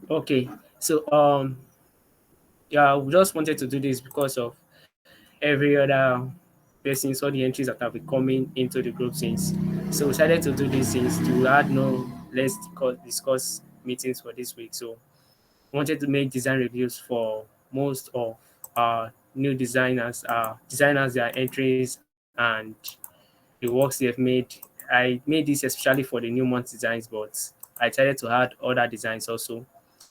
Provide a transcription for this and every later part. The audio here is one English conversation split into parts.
Okay. So yeah, we just wanted to do this because of every other person saw the entries that have been coming into the group since. So we decided to do these things to add no let's discuss meetings for this week. So wanted to make design reviews for most of our new designers their entries and the works they've made. I made this especially for the new month designs, but I decided to add other designs also.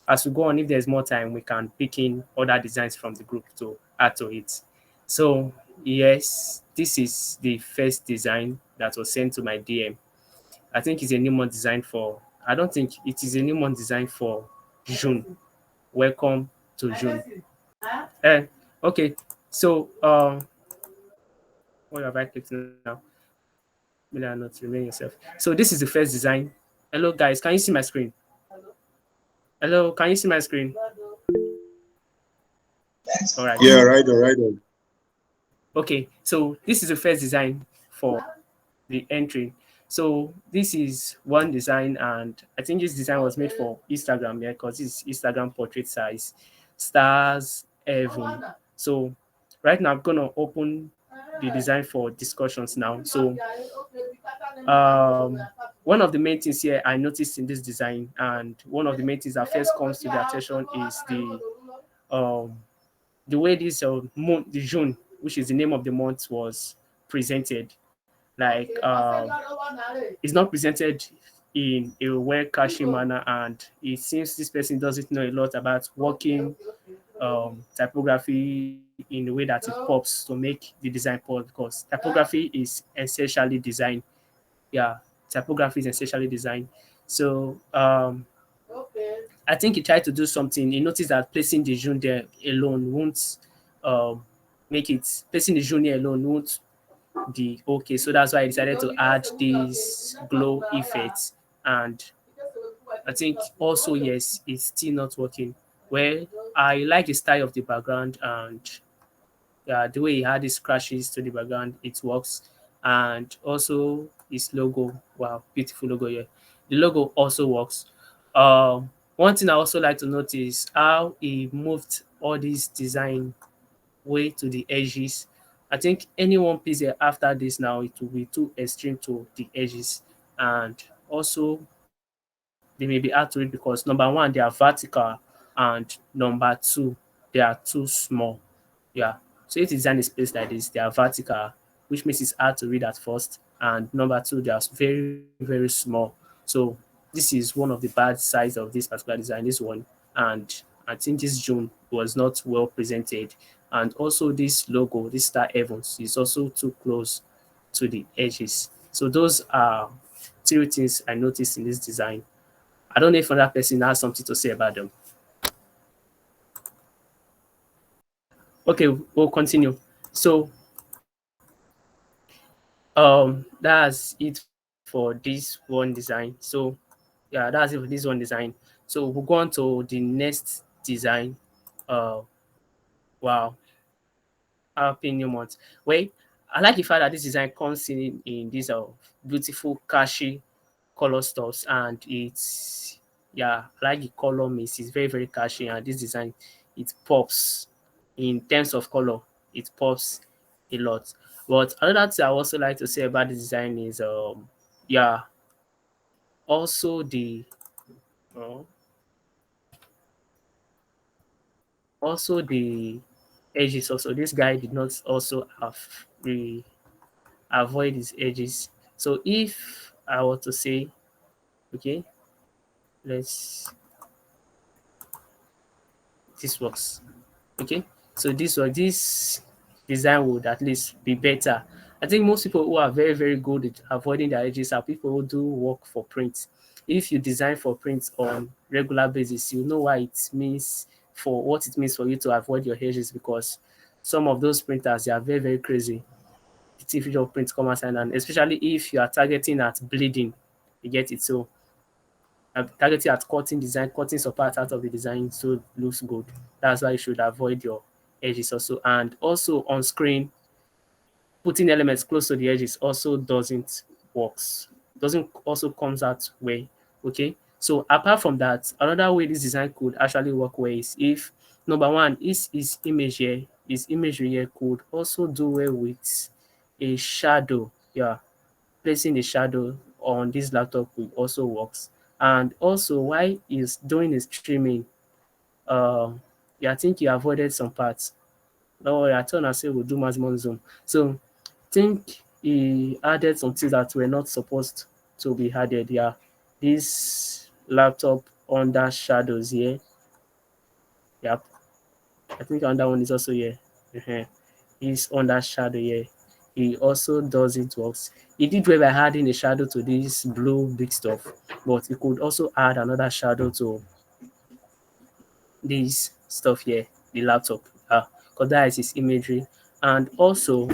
As we go on, if there's more time, we can pick in other designs from the group to add to it. So yes, this is the first design that was sent to my DM. I think it's a new month design for, I don't think it is a new month design for June. Welcome to June. Eh, okay, so what have I clicked now? May I not remain yourself. So this is the first design. Hello guys, can you see my screen? Hello, can you see my screen? All right. Yeah, right on, right on. Okay, so this is the first design for the entry. So this is one design, and I think this design was made for Instagram, yeah, because it's Instagram portrait size, stars heaven. So right now I'm gonna open the design for discussions now. So um, one of the main things here I noticed in this design, and one of the main things that first comes to the attention is um, the way this month, the June, which is the name of the month, was presented. Like it's not presented in a well caching manner, and it seems this person doesn't know a lot about working typography in the way that it pops to make the design pop, because typography is essentially design. Yeah, typography is essentially design. So I think he tried to do something. He noticed that placing the June there alone won't um, make it, placing the June here alone won't be okay. So that's why I decided to add these glow effects. And I think also, yes, it's still not working. Well, I like the style of the background, and yeah, the way he had these crashes to the background, it works. And also his logo, wow, beautiful logo here. The logo also works. One thing I also like to notice how he moved all these design way to the edges. I think any one piece here after this now, it will be too extreme to the edges. And also they may be hard to read because number one, they are vertical, and number two, they are too small. Yeah. So if the design is placed like this, they are vertical, which makes it hard to read at first. And number two, they are very, very small. So this is one of the bad sides of this particular design, this one. And I think this June was not well presented. And also this logo, this Star Evans, is also too close to the edges. So those are three things I noticed in this design. I don't know if another person has something to say about them. Okay, we'll continue. So that's it for this one design. So yeah, that's it for this one design. So we'll go on to the next design. Uh wow, happy new month. Wait, I like the fact that this design comes in these beautiful cashy color stuffs, and it's, yeah, I like the color mix. It's very, very cashy, and this design, it pops in terms of color. It pops a lot. But another thing I also like to say about the design is yeah, also uh, the edges. Also, this guy did not also have the avoid his edges. So if I were to say, okay, let's, this works. Okay, so this design would at least be better. I think most people who are very, very good at avoiding their edges are people who do work for print. If you design for print on regular basis, you know why it means, for what it means for you to avoid your edges, because some of those printers, they are very, very crazy. The TV of print come outside, and especially if you are targeting at bleeding, you get it. So targeting at cutting design, cutting some part out of the design so it looks good. That's why you should avoid your edges also. And also on screen, putting elements close to the edges also doesn't works. Doesn't also comes out way. Okay. So apart from that, another way this design could actually work well is if number one is his imagery here could also do well with a shadow. Yeah, placing a shadow on this laptop will also works. And also while he's doing his trimming, yeah, I think he avoided some parts. No worry, I told I say we'll do maximum zoom. So think he added some things that were not supposed to be added. Yeah, this laptop under shadows here. Yeah, I think under one is also here. uh He's under shadow here. He also does it works. He did well by adding a shadow to this blue big stuff, but he could also add another shadow to this stuff here, the laptop. Because that is his imagery. And also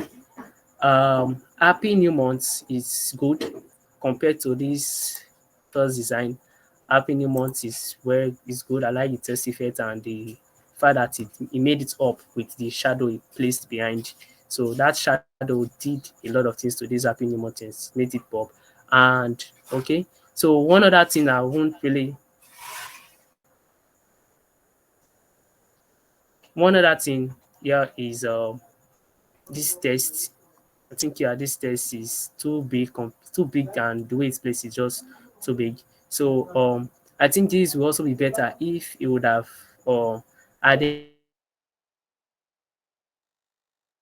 Happy New Month is good compared to this first design. Happy New Month is where it's good. I like the test effect and the fact that it made it up with the shadow it placed behind. So that shadow did a lot of things to this Happy New Month, made it pop. And okay, so one other thing I won't really, one other thing here is this test. I think yeah, this test is too big, too big, and the way it's placed is just too big. So I think this will also be better if it would have added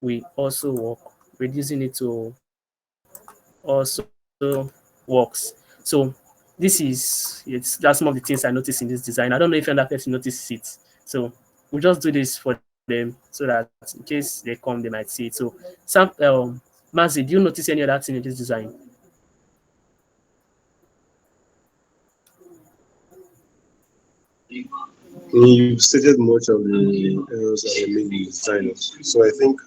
we also work, reducing it to also works. So that's some of the things I noticed in this design. I don't know if another person notices it. So we'll just do this for them so that in case they come, they might see it. So some Mazi, do you notice any other thing in this design? You've stated much of the errors that were made in the design. So I think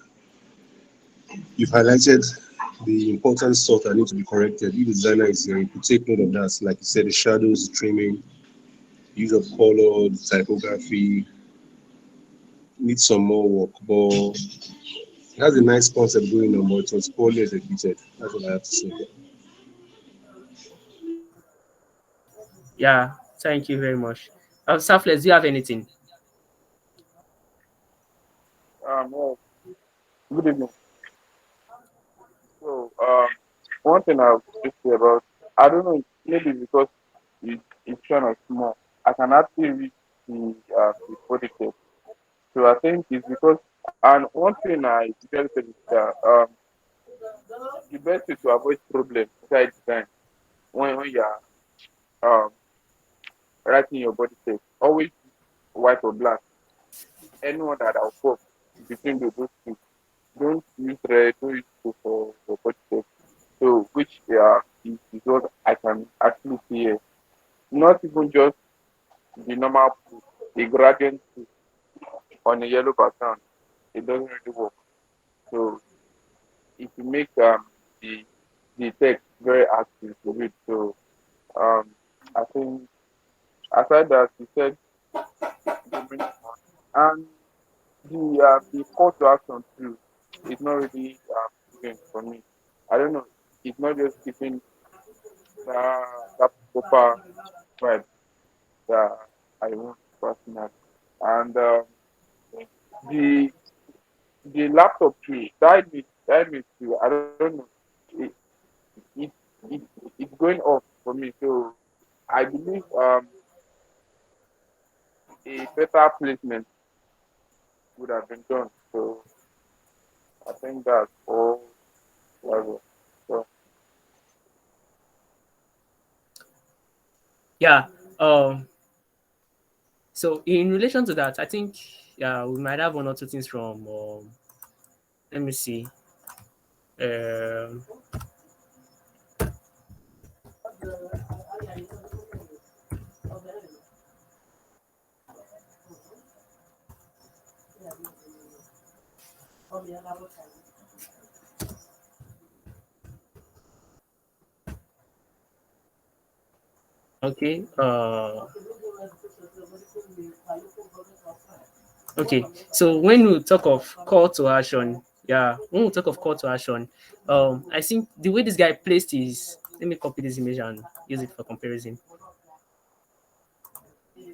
you've highlighted the important stuff that need to be corrected. If the designer is here, you could take note of that. Like you said, the shadows, the trimming, use of color, the typography needs some more work. But it has a nice concept going on, but it was poorly executed. That's what I have to say. Yeah, thank you very much. Selfless, do you have anything? Well, good evening. So, one thing I'll just say about, I don't know, maybe because it's kind of small, I can actually read the body text. So I think it's because, and one thing I usually say is that the best way to avoid problem inside design when you're um writing your body text, always use white or black. Anyone that will pop between those two. Don't use red, don't use blue for body text. So, which is what I can actually see here. Not even just the normal blue, the gradient blue on a yellow background. It doesn't really work. So, it will make the the text very active to read. So, um, I think aside that, you said the minimum and the call to action too is not really giving for me. I don't know. It's not just giving that proper vibe that I want personally. And the the laptop too, that means too. I don't know. It it it it's going off for me. So I believe a better placement would have been done. So I think that's all level. So Yeah. Um. So in relation to that, I think yeah we might have one or two things from. Let me see. Um. Okay. Okay. So when we talk of call to action, yeah, when we talk of call to action, I think the way this guy placed his. Let me copy this image and use it for comparison.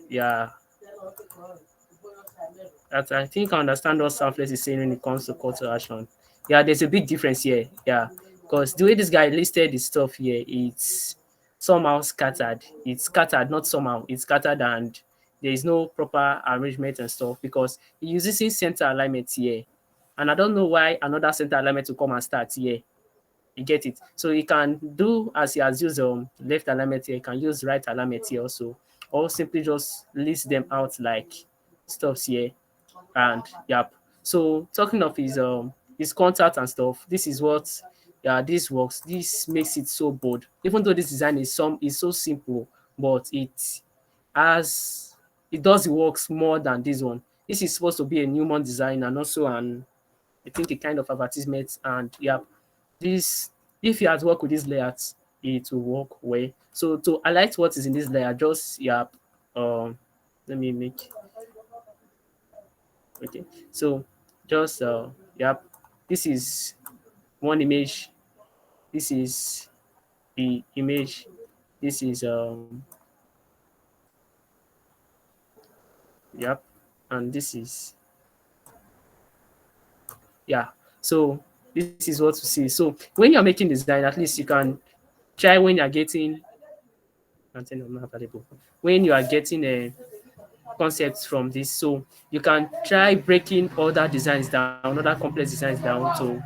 Yeah, that I think I understand what Southwest is saying when it comes to call to action. Yeah, there's a big difference here. Yeah, because the way this guy listed his stuff here, it's somehow scattered. It's scattered, not somehow. It's scattered, and there is no proper arrangement and stuff because he uses his center alignment here, and I don't know why another center alignment will come and start here. You get it? So he can do as he has used left alignment here, he can use right alignment here also, or simply just list them out like stuffs here. And yep. So talking of his contact and stuff, this is what this works. This makes it so bold. Even though this design is so simple, but has it does the works more than this one. This is supposed to be a Newman design and also an I think a kind of advertisement. And yeah, this if you had worked with this layout, it will work well. So to highlight what is in this layer, just let me make okay. So just this is one image. This is the image. This is yep, and this is yeah. So this is what to see. So when you're making design, at least you can try when you're getting content not available. When you are getting a concepts from this, so you can try breaking other designs down, other complex designs down to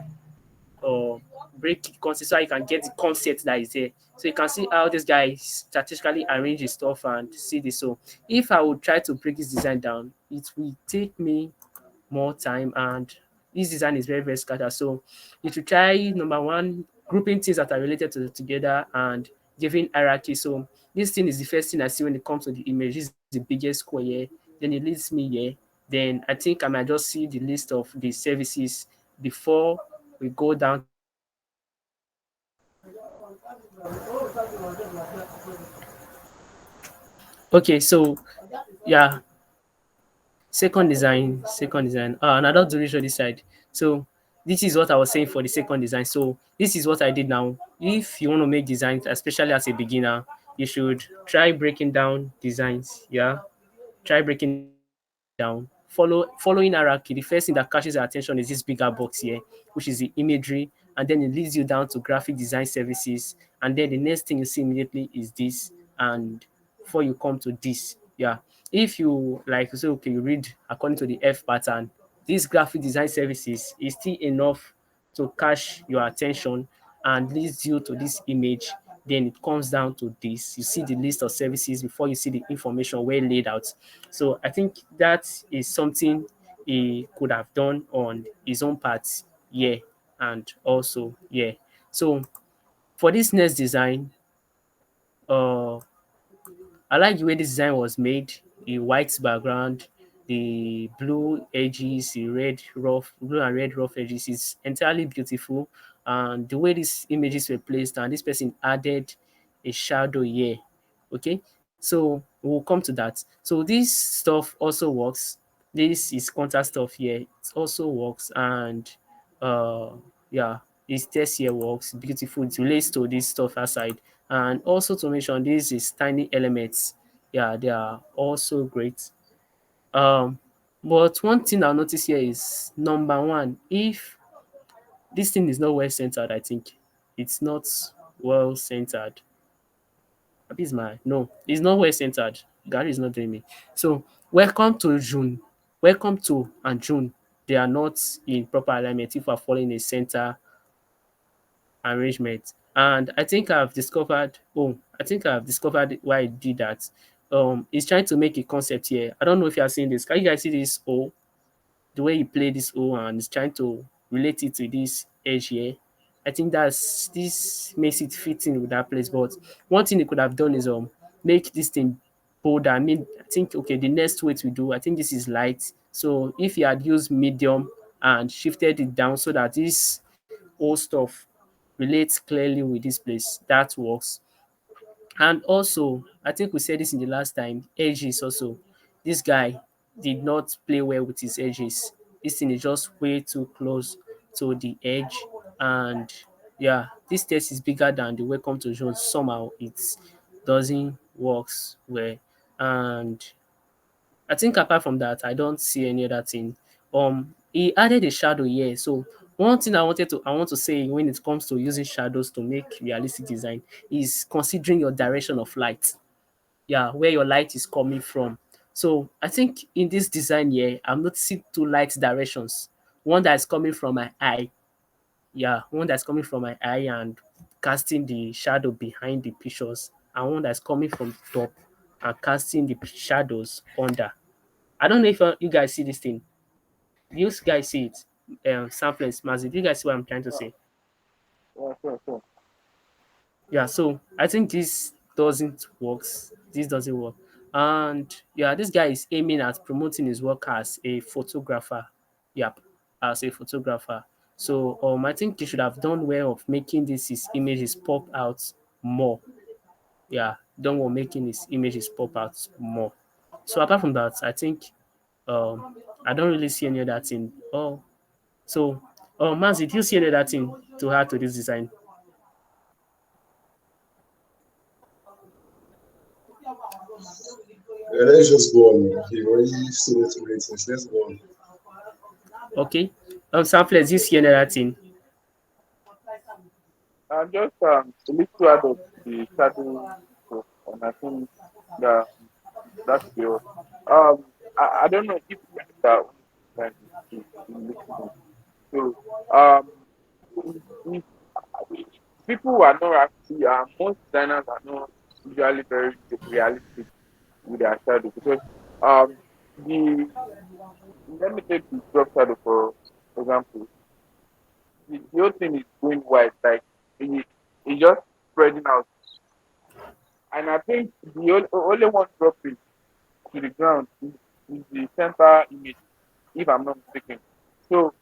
uh, break concept so you can get the concept that is there. So you can see how this guy strategically arranges stuff and see this. So if I would try to break this design down, it will take me more time and this design is very scattered. So you should try number one, grouping things that are related to together and giving hierarchy. So this thing is the first thing I see when it comes to the image. This is the biggest square here. Then it leads me here. Then I think I might just see the list of the services before we go down to the okay. So yeah, second design. Another duration this side. So this is what I was saying for the second design. So this is what I did now. If you want to make designs, especially as a beginner, you should try breaking down designs. Yeah, try breaking down. Following hierarchy. The first thing that catches your attention is this bigger box here, which is the imagery, and then it leads you down to graphic design services, and then the next thing you see immediately is this, and before you come to this, yeah. If you like say okay, you read according to the F pattern, this graphic design services is still enough to catch your attention and leads you to this image. Then it comes down to this. You see the list of services before you see the information well laid out. So I think that is something he could have done on his own part. Yeah. And also, yeah. So for this next design, uh I like the way this design was made. The white background, the blue edges, the red rough, blue and red rough edges is entirely beautiful. And the way these images were placed, and this person added a shadow here. Okay, so we'll come to that. So this stuff also works. This is contact stuff here. It also works, and uh, yeah, this test here works. Beautiful. It relates to this stuff outside. And also to mention, this is tiny elements. Yeah, they are also great. Um, but one thing I notice here is number one, if this thing is not well centered, I think it's not well centered. Abi is my no, it's not well centered. Gary is not doing me. So welcome to June. Welcome to and June. They are not in proper alignment if we're following a center arrangement. And I think I've discovered why I did that. He's trying to make a concept here. I don't know if you are seeing this. Can you guys see this O? The way he played this O and he's trying to relate it to this edge here. I think this makes it fit in with that place. But one thing he could have done is make this thing bolder. I mean, I think okay, the next weight we do, I think this is light. So if he had used medium and shifted it down so that this whole stuff relates clearly with this place, that works. And also, I think we said this in the last time, edges also. This guy did not play well with his edges. This thing is just way too close to the edge. And yeah, this test is bigger than the welcome to Jones. Somehow it doesn't works well. And I think apart from that, I don't see any other thing. He added a shadow here. So one thing I want to say when it comes to using shadows to make realistic design is considering your direction of light. Yeah, where your light is coming from. So I think in this design here, I'm noticing two light directions. One that's coming from my eye. Yeah, one that's coming from my eye and casting the shadow behind the pictures, and one that's coming from top and casting the shadows under. I don't know if you guys see this thing. You guys see it? Samples, massive. You guys see what I'm trying to Yeah, say? yeah, sure, sure. Yeah, so I think this doesn't work. This doesn't work. And yeah, this guy is aiming at promoting his work as a photographer. Yep, as a photographer. So I think he should have done well of making this his images pop out more. Yeah, done well making his images pop out more. So apart from that, I think I don't really see any other thing. Oh, so Manzi, do you see any other thing to add to this design? Yeah, let's just go on. You've already seen it many things. Let's go on. Okay. Samples, do you see any other thing? And just a little add of the shadow stuff, and I think that that should be all. I don't know if you guys are only trying to listen. So, if people are not actually, most designers are not usually very realistic with their shadow because um the let me take the drop shadow for example. The whole thing is going wide, like it just spreading out, and I think the only one dropping to the ground is the center image, if I'm not mistaken. So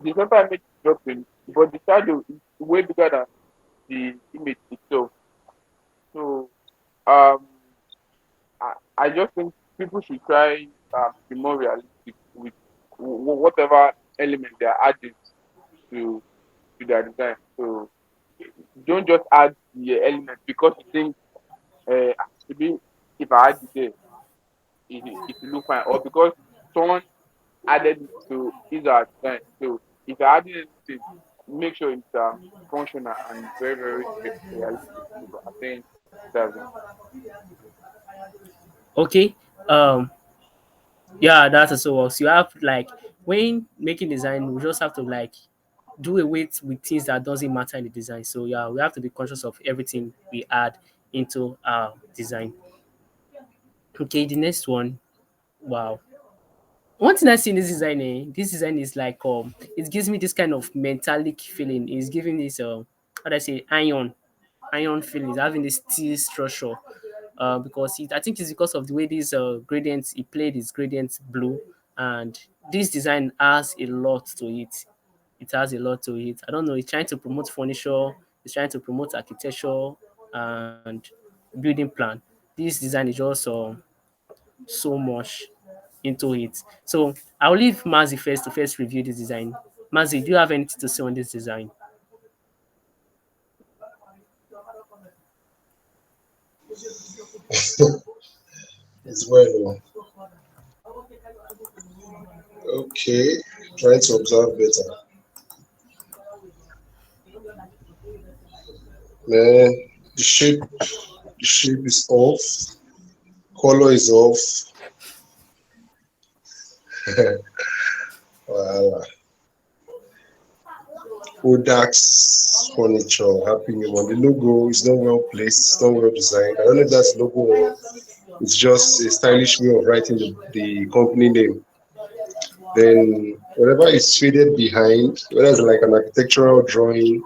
the center image is dropping, but the shadow is way bigger than the image itself. So um, I just think people should try to be more realistic with whatever element they are adding to to their design. So don't just add the element because you think maybe if I add it there, it will look fine, or because someone added it to his or her design. So if you're adding anything, make sure it's functional and very very realistic. So I think that's it. Okay. Um, yeah, that also works. You have like when making design, we just have to like do away with things that doesn't matter in the design. So yeah, we have to be conscious of everything we add into our design. Okay, the next one. Wow. One thing I see in this design is like it gives me this kind of metallic feeling. It's giving this how do I say iron feeling, it's having this steel structure. Because I think it's because of the way these gradients he played his gradients blue, and this design has a lot to it. It has a lot to it. I don't know. It's trying to promote furniture. It's trying to promote architecture and building plan. This design is just so much into it. So I'll leave Mazi first to first review this design. Mazi, do you have anything to say on this design? It's well. Okay. Trying to observe better. Man, the shape, the shape is off. Color is off. Wow. Kodak's furniture, happy new one. The logo is not well placed, it's not well designed. I don't know if that's logo or it's just a stylish way of writing the company name. Then whatever is faded behind, whether it's like an architectural drawing,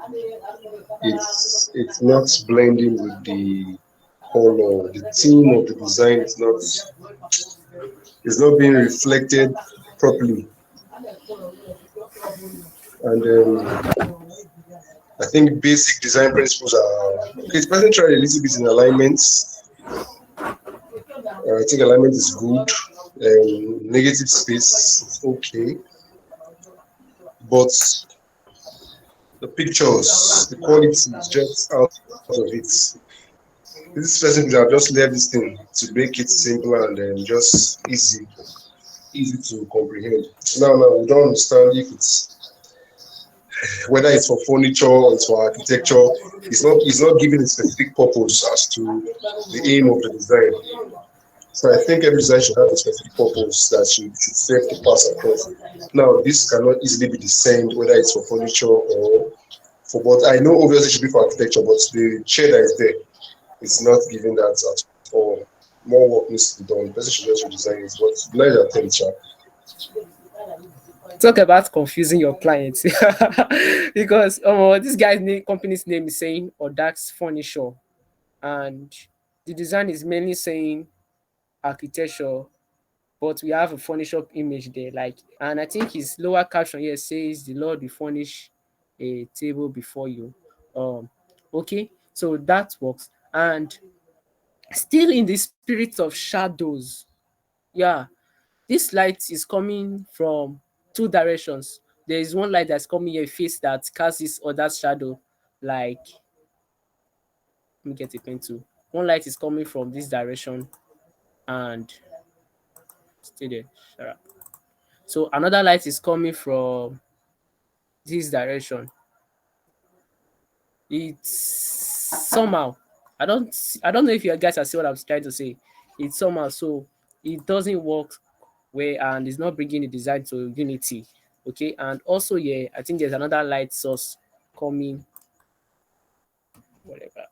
it's not blending with the color. The theme of the design is not being reflected properly. And I think basic design principles are okay. It's person tried a little bit in alignments. I think alignment is good. Negative space is okay, but the pictures, the quality is just out of it. This person could have just left this thing to make it simple and just easy to comprehend. Now we don't understand if it's whether it's for furniture or it's for architecture. It's not giving a specific purpose as to the aim of the design. So I think every design should have a specific purpose that should serve to pass across. Now this cannot easily be discerned whether it's for furniture or for, but I know obviously it should be for architecture, but the chair that is there is not giving that at all. More work needs to be done. The person should just redesign it. But nice attempt, sha. Talk about confusing your clients because this guy's company's name is saying Odax Furniture, and the design is mainly saying architecture, but we have a furniture image there. Like, and I think his lower caption here says, "The Lord will furnish a table before you." Um, okay, so that works. And still in the spirit of shadows, yeah, this light is coming from two directions. There is one light that's coming here, face that casts this other shadow. Like, let me get a pen too. One light is coming from this direction and stay there. Shut up. So another light is coming from this direction. It's somehow, I don't know if you guys are see what I'm trying to say. It's somehow, so it doesn't work well and it's not bringing the design to unity. Okay, and also, yeah, I think there's another light source coming, whatever.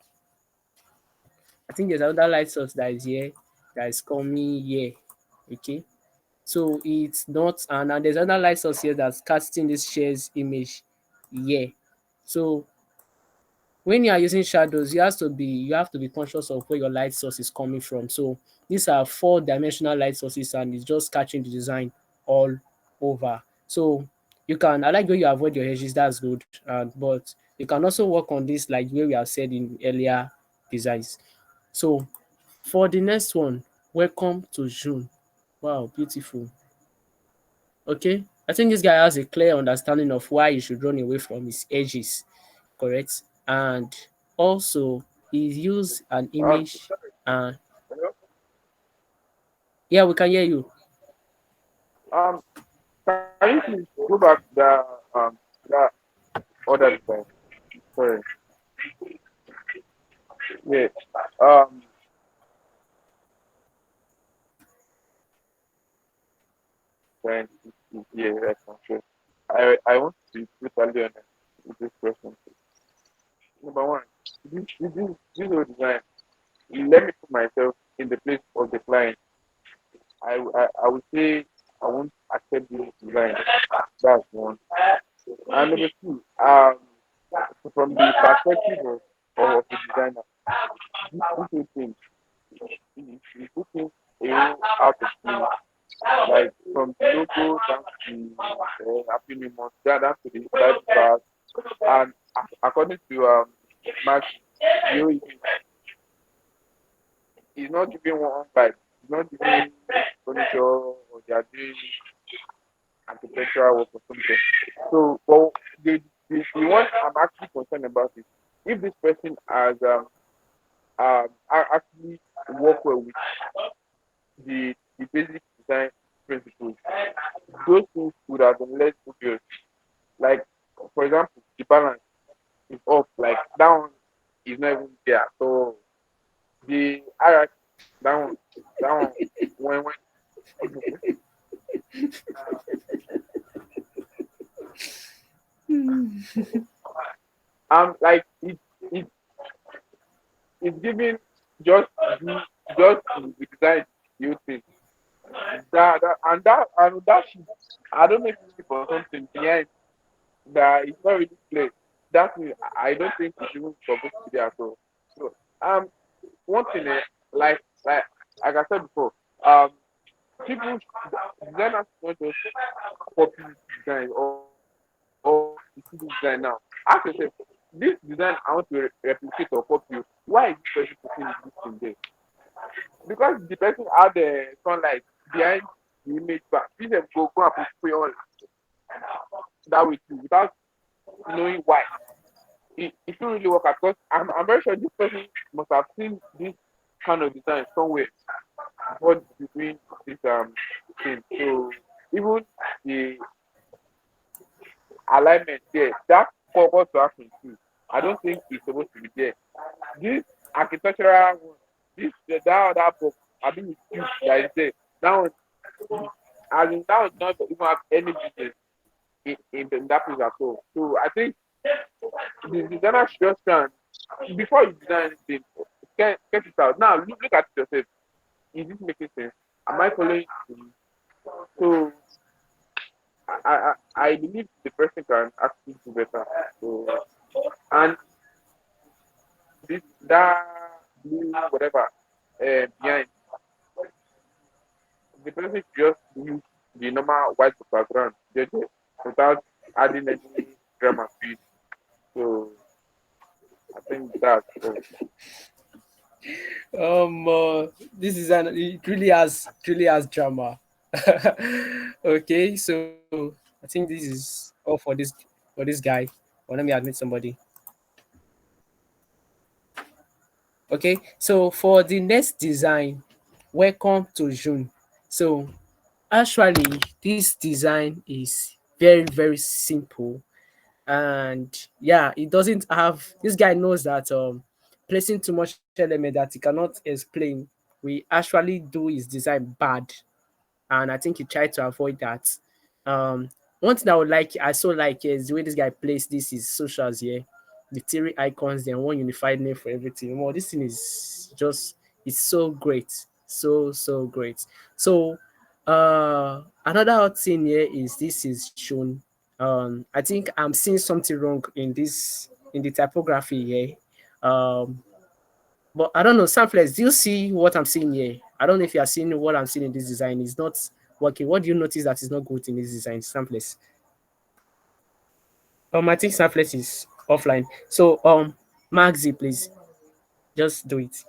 I think there's another light source that is here, that is coming here. Okay, so it's not, and now there's another light source here that's casting this shares image here. So when you are using shadows, you have to be conscious of where your light source is coming from. So these are four-dimensional light sources, and it's just catching the design all over. So you can, I like where you avoid your edges, that's good. And but you can also work on this like where we have said in earlier designs. So for the next one, welcome to June. Wow, beautiful. Okay, I think this guy has a clear understanding of why you should run away from his edges, correct? And also, he used an image. Sorry, And hello? yeah, we can hear you. Um, can you please go back that other design? Sorry. Yeah. Um, then yeah, that's not sure. I want to be totally honest with this question. Number one, this whole design. Let me put myself in the place of the client. I would say I won't accept this design. That's one. And number two, from the perspective of the designer, this whole thing is putting a whole out of place. Like from the logo down to the Happy New Month, down to the Bible verse, and according to Mark, the whole image is not giving one vibe. It's not giving furniture or they are doing architectural work or something. So, but the one I'm actually concerned about is if this person has actually work well with the basic design principles, those things would have been less obvious. Like, for example, the balance is off. Like that one is not even there. So the hierarchy, that one, that one, when like it it's giving just do just the design you think that shit. I don't know if it's for something behind that it's not really clear. That means I don't think it's even supposed to be there at all. So one thing like like I said before, um people designers not just copy design or you see this design now. Ask yourself, this design I want to replicate or copy. Why is this person putting this thing there? Because the person had the sunlight behind the image back. This dem go and put all that way too without knowing why. it shouldn't really work out because I'm very sure this person must have seen this kind of design somewhere before doing this thing. So even the alignment there, that call to action too, I don't think it's supposed to be there. This architectural one, this that other book, I think it's cute that is there. That one, as in that one not even have any business in that place at all. So I think the designer should just try and before you design anything, get it out. Now look at it yourself. Is this making sense? Am I following you? So I believe the person can actually do better. So and this that blue whatever behind the person should just use the normal white background without adding any drama to it. So I think that's This is an it really has drama. Okay, so I think this is all for this guy. Or let me admit somebody. Okay, so for the next design, welcome to June. So actually, this design is very simple, and yeah, it doesn't have. This guy knows that placing too much element that he cannot explain we actually do his design bad, and I think he tried to avoid that. Um, One thing I so like is the way this guy placed this is socials here, the three icons, then one unified name for everything. Well, this thing is just it's so great, so great. So another thing here is this is shown. I think I'm seeing something wrong in the typography here. But I don't know, Samples, do you see what I'm seeing here? I don't know if you are seeing what I'm seeing in this design. It's not working. What do you notice that is not good in this design, Samples? I think Samples is offline. So Maxi, please just do it.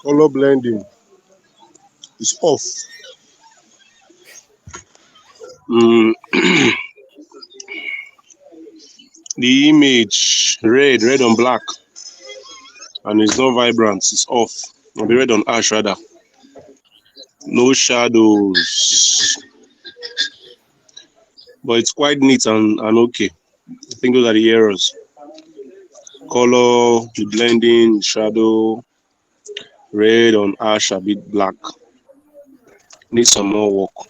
Color blending is off. Mm, the image red on black, and it's not vibrant. It's off. Or the red on ash rather. No shadows, but it's quite neat and okay. I think those are the errors. Color, the blending, shadow, red on ash, a bit black. Need some more work.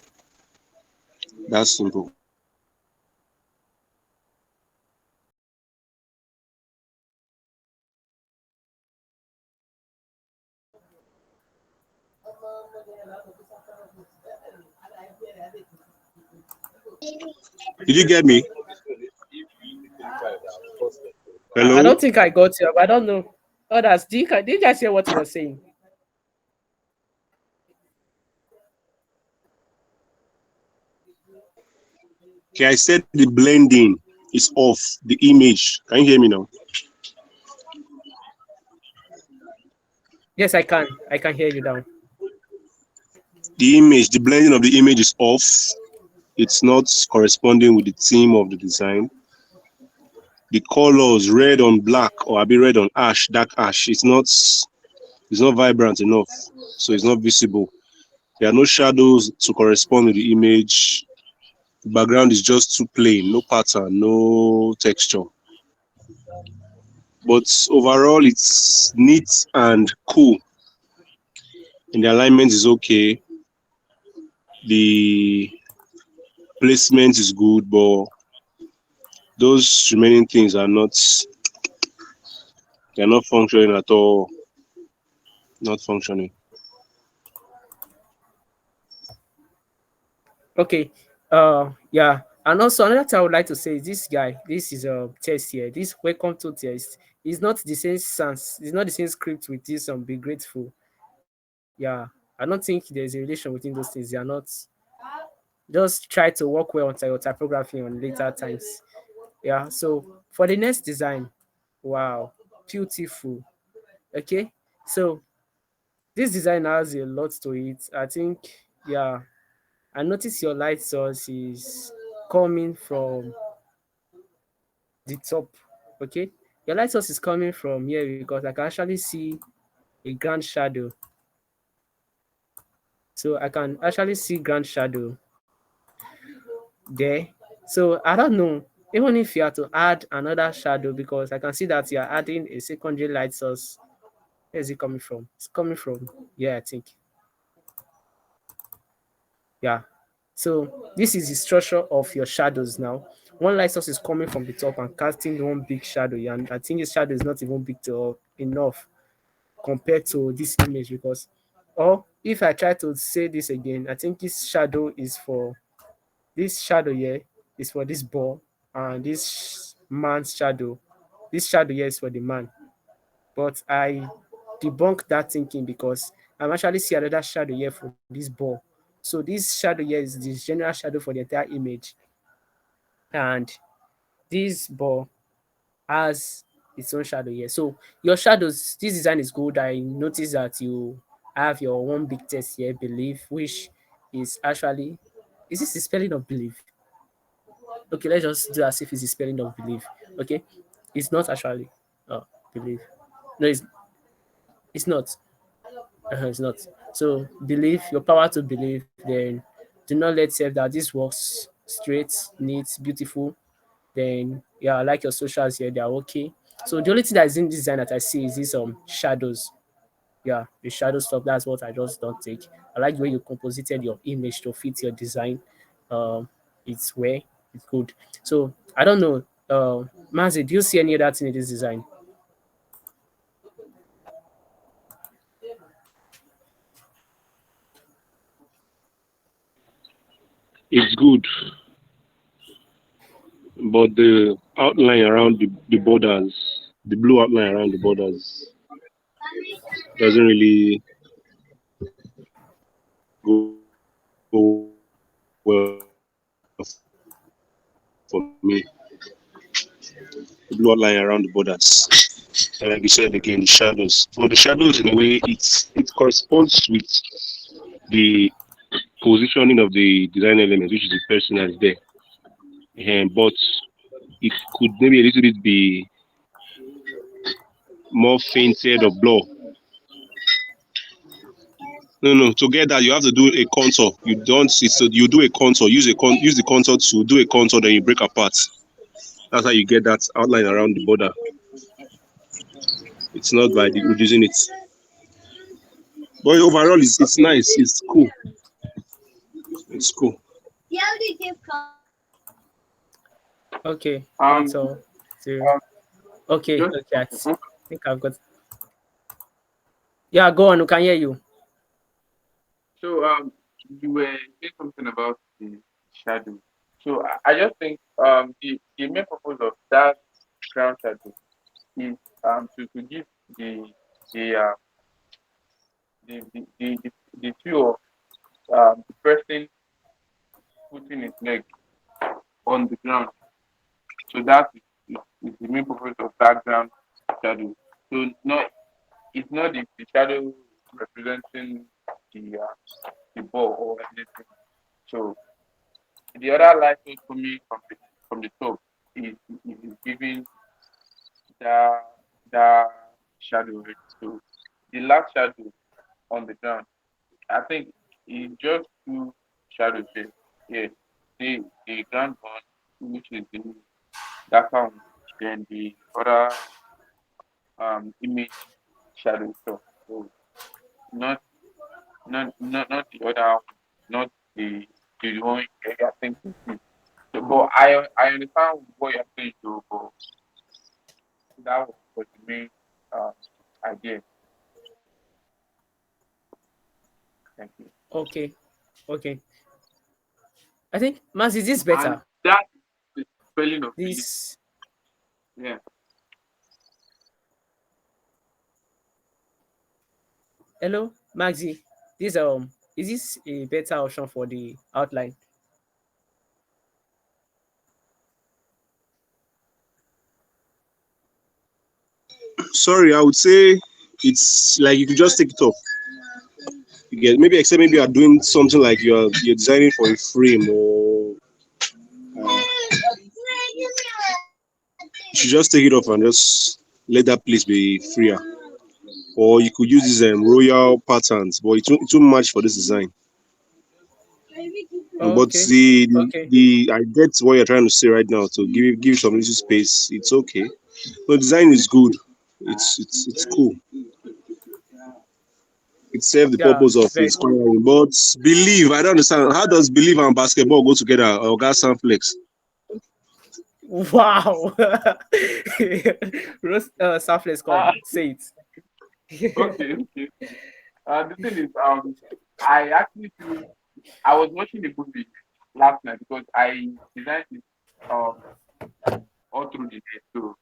That's simple. Did you get me? I Hello? don't think I got you, but I don't know. Others, did you guys hear what he was saying? Okay, I said the blending is off. The image. Can you hear me now? Yes, I can. I can hear you down. The image, the blending of the image is off. It's not corresponding with the theme of the design. The colors, red on black or a bit red on ash, dark ash, it's not vibrant enough. So it's not visible. There are no shadows to correspond with the image. The background is just too plain, no pattern, no texture. But overall, it's neat and cool. And the alignment is okay. The placement is good, but those remaining things they're not functioning at all. Not functioning. Okay. Yeah. And also another thing I would like to say is this guy, this is a test here. This welcome to test is not the same sense, it's not the same script with this be grateful. Yeah. I don't think there's a relation between those things. They are not just try to work well on your typography on later times. Yeah. So for the next design, wow, beautiful. Okay. So this design has a lot to it. I think, yeah, I notice your light source is coming from the top. Okay. Your light source is coming from here because I can actually see a ground shadow. So I can actually see ground shadow there. So I don't know. Even if you have to add another shadow, because I can see that you are adding a secondary light source. Where is it coming from? It's coming from, yeah, I think. Yeah. So this is the structure of your shadows now. One light source is coming from the top and casting one big shadow. Yeah, and I think this shadow is not even big to enough compared to this image because, or if I try to say this again, I think this shadow is for this shadow here is for this ball, and this man's shadow, this shadow here is for the man. But I debunk that thinking because I'm actually see another shadow here for this ball. So this shadow here is the general shadow for the entire image, and this ball has its own shadow here. So your shadows, this design is good. I noticed that you have your one big test here, believe, which is actually, is this the spelling of believe? Okay, let's just do as if it's the spelling of believe. Okay, it's not actually. Believe. No, it's not. It's not. So believe your power to believe. Then do not let self that this works straight, neat, beautiful. Then yeah, I like your socials here. They are okay. So the only thing that is in this design that I see is this shadows. Yeah, the shadow stuff. That's what I just don't take. I like the way you composited your image to fit your design. It's way it's good. So I don't know. Mazi, do you see any other thing in this design? It's good, but the outline around the borders, the blue outline around the borders, doesn't really go well for me. The blue outline around the borders. And like you said again, the shadows. But the shadows in a way it corresponds with the positioning of the design element, which is the person that's there. But it could maybe a little bit be more fainted or blur. No, no. To get that, you have to do a contour. You don't. It's you do a contour. Use the contour to do a contour. Then you break apart. That's how you get that outline around the border. It's not by reducing it. But overall, it's nice. It's cool. It's cool. Okay, that's Um, all. So, um, okay, just okay. I okay. think I've got. Yeah, go on. We can hear you. So you were saying something about the shadow. So I just think the main purpose of that ground shadow is to give the the uh, the feel of the person putting his leg on the ground. So that is the main purpose of that ground shadow. So not it's not the shadow representing the ball or anything. So the other light is coming from the top is giving that that shadow. So the last shadow on the ground, I think it's just two shadows there. Yeah, the ground one, which is the darker one, then the other image shadow stuff. So not not the other one, not the one I think you see. So, but I understand what you're saying, though, but that was the main um, idea. Thank you. Okay, okay. I think, Mas, is this And better? that is the spelling of belief. This, Yeah. hello, Maxi. This is this a better option for the outline? Sorry, I would say it's like you could just take it off. You get maybe except maybe you are doing something like you're designing for a frame or should just take it off and just let that place be freer. Or you could use these royal patterns, but it won't match for this design. But Okay. Okay. the I get what you're trying to say right now. To give some little space, it's okay. The design is good. It's cool. It serves the Yeah, purpose of it's very its cool. coloring. But believe, I don't understand. How does believe and basketball go together? Or gas and flex? Wow. Rose, Selfless, Uh, come say it. okay, okay. The thing is, I actually feel I was watching the movie last night because I designed it um all through the day. So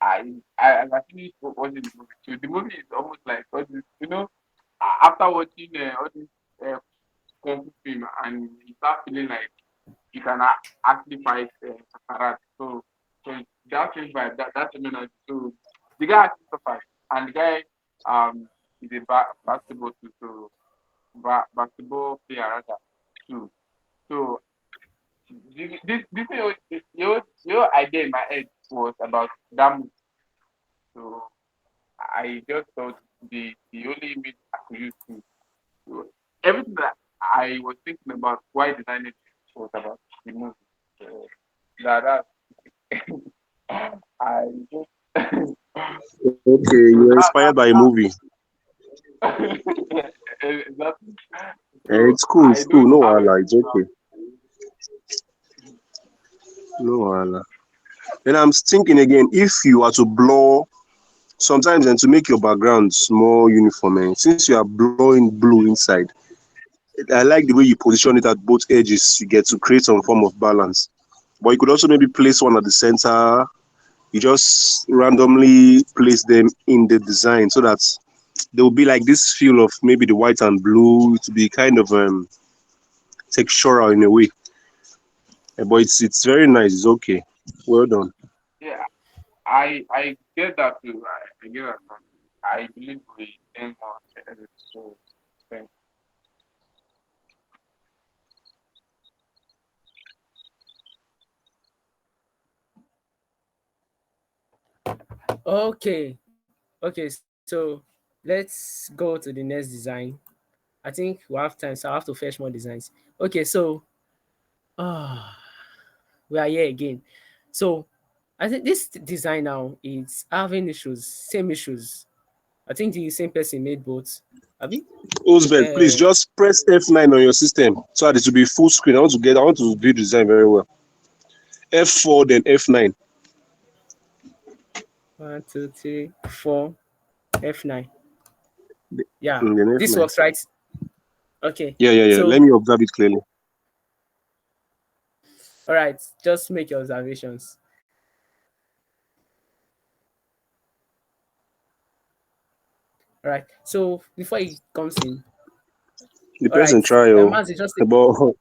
I actually watching the movie. So the movie is almost like all this, after watching all this uh, kung fu film, and you start feeling like you can actually fight karate. So that same vibe, that's the. So the guy actually suffered, and the guy is a basketball too. So basketball player rather too. So this your idea in my head was about that movie. So I just thought the only image I could use to so everything that I was thinking about why designing it was about the movie. So that I just Okay, so you're inspired by a movie. exactly. So It's cool. I It's cool. don't No have wahala. It's anything okay. No wahala. Then I'm thinking again. If you are to blur sometimes, and to make your backgrounds more uniform, since you are blowing blue inside, I like the way you position it at both edges. You get to create some form of balance. But you could also maybe place one at the center. You just randomly place them in the design so that there will be like this feel of maybe the white and blue to be kind of textural in a way. But it's very nice. It's okay. Well done. yeah, I get that too. I get that. I believe we aim more edit. So thank Okay. Okay. So let's go to the next design. I think we have time, so I have to fetch more designs. Okay. So ah, we are here again. So I think this design now is having issues, same issues. I think the same person made both. Abi? Uzbek, please Uh, just press F9 on your system so that it will be full screen. I want to view the design very well. F4 then F9. one, two, three, four, F9. Yeah, Then this F9. works, right? Okay. Yeah. Let So, me observe it clearly. all right, just make your observations. All right. So before he comes in, The all right, person try, oh, Manzi, just but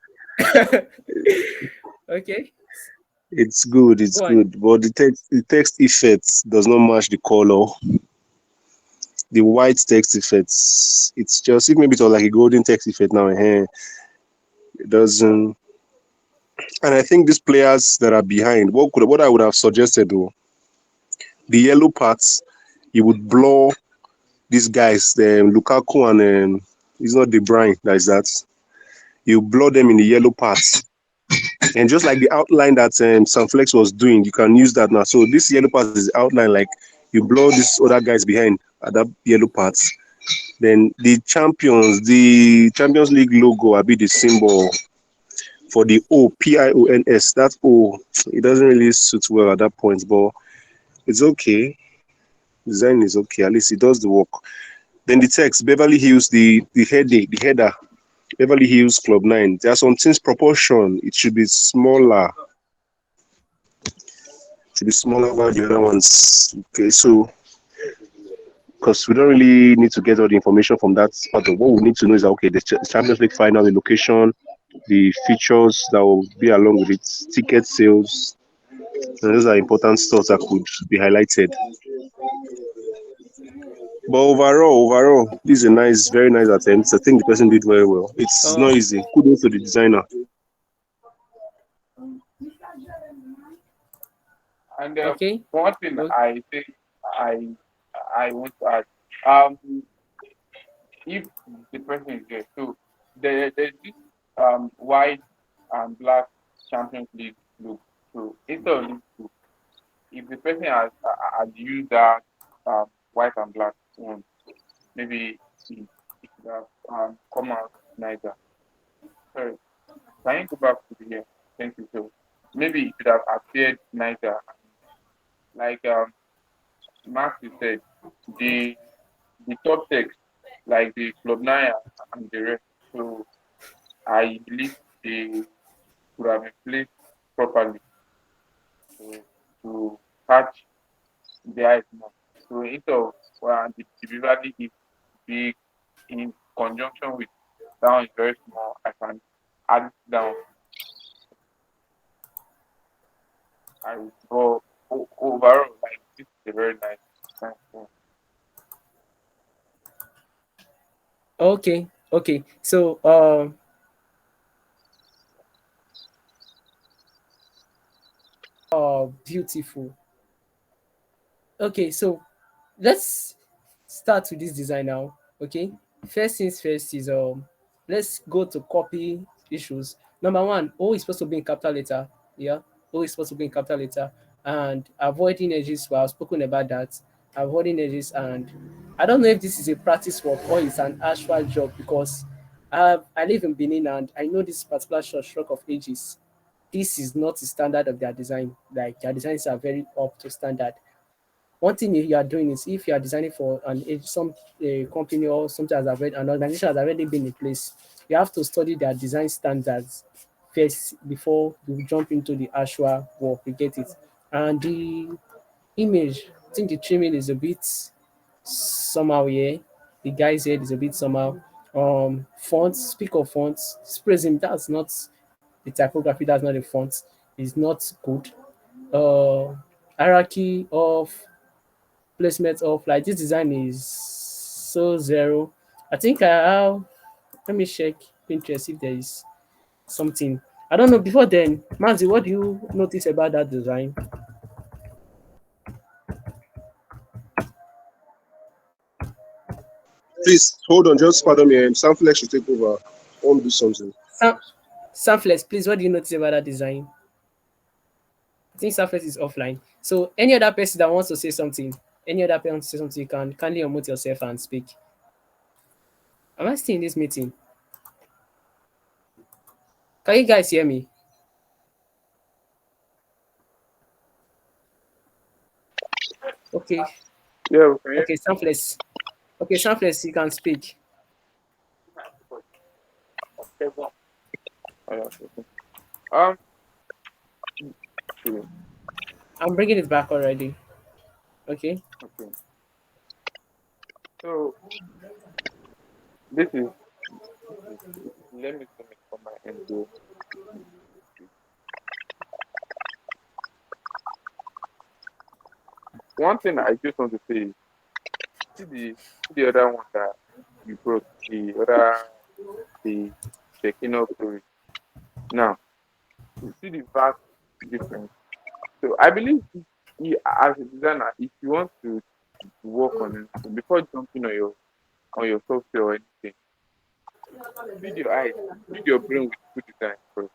okay. it's good. It's Go on. good. But the text effect does not match the color. The white text effects. It's just if maybe it was like a golden text effect now. It doesn't. And I think these players that are behind, what I would have suggested though, the yellow parts, you would blur these guys, the Lukaku and it's not De Bruyne, that is that. You blur them in the yellow parts. And just like the outline that Sanflex was doing, you can use that now. So this yellow part is outline like you blur these other guys behind at that yellow parts. Then the Champions League logo will be the symbol for the PIONS. That O, it doesn't really suit well at that point, but it's okay. Design is okay. At least it does the work. Then the text, Beverly Hills, the header, Beverly Hills Club 9. There are some things proportion. It should be smaller. Should be smaller over the other ones. Okay, so because we don't really need to get all the information from that part of what we need to know is that okay, the Champions League final, the location, the features that will be along with it, ticket sales, and those are important stuff that could be highlighted. But overall, this is a nice, very nice attempt. I think the person did very well. It's not Oh, easy. Kudos to the designer. And Okay. one thing Well, I think I I want to add, um, if the person is there, so there's this white and black Champions League look. So instead of this look, if the person has used that white and black one, maybe it could have come out nicer. Sorry, can you go back to the here? Thank you. So maybe it could have appeared nicer. Like Max you said, the the top text, like the Club Nine and the rest. So I believe they could have been placed properly to to catch the eyes more. So instead of the Vivaldi is big in conjunction with that one is very small, I can add it down. I would go overall like this is a very nice one. okay. Okay. So beautiful. Okay, so let's start with this design now. Okay, first things first is let's go to copy issues. Number one, O is supposed to be in capital letter. Yeah, O is supposed to be in capital letter, and avoiding edges. Well, I've spoken about that. Avoiding edges, and I don't know if this is a practice work or it's an actual job because I live in Benin and I know this particular short stroke of edges. This is not the standard of their design. Like their designs are very up to standard. One thing you are doing is if you are designing for some company or something as already an organization has already been in place, you have to study their design standards first before you jump into the actual work. You get it? And the image, I think the trimming is a bit somehow here. The guy's head is a bit somehow. Fonts, speak of fonts, Prism, that's not the typography, that's not the font. It's not good. Uh, Hierarchy of placement of like this design is so zero. I think I have, let me check Pinterest if there is something. I don't know. Before then, Manzi, what do you notice about that design? Please hold on, just pardon me. Samflex should take over. I want to do something. Sam Samflex, please, what do you notice about that design? I think Samflex is offline. So any other person that wants to say something, any other person wants to say something, you can kindly unmute yourself and speak. Am I still in this meeting? Can you guys hear me? Okay. Yeah, we can hear Okay, Samflex. Okay, Samflex, you can speak. you. Oh, yeah, okay. Um, okay. I'm bringing it back already. Okay. Okay. So this is let me zoom it from my end here. One thing I just want to say is see the other one that you brought, the Shekino story. Now, you see the vast difference. So I believe as a designer, if you want to work on anything before jumping on your software or anything, feed your eyes, feed your brain with good design first,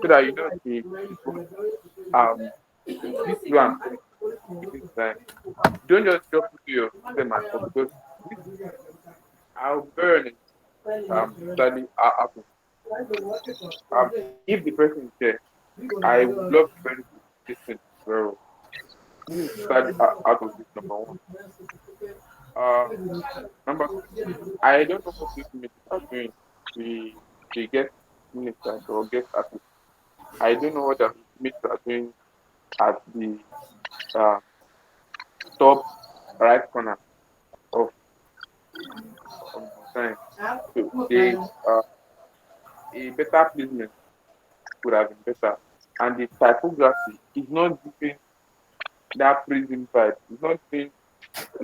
so that you know okay, this is what this is what I'm coming with this design. Don't just drop into your system and talk because this I'll be very honest, usually happen. If the person is there, I would love the person to listen very well. This is usually out of this number one. Number two, I don't know what these images are doing. The guest ministers or guest artists. I don't know what the images are doing at the uh, top right corner of of the design. So there's uh, a better placement could have been better. And the typography is not giving that prism vibe. It's not giving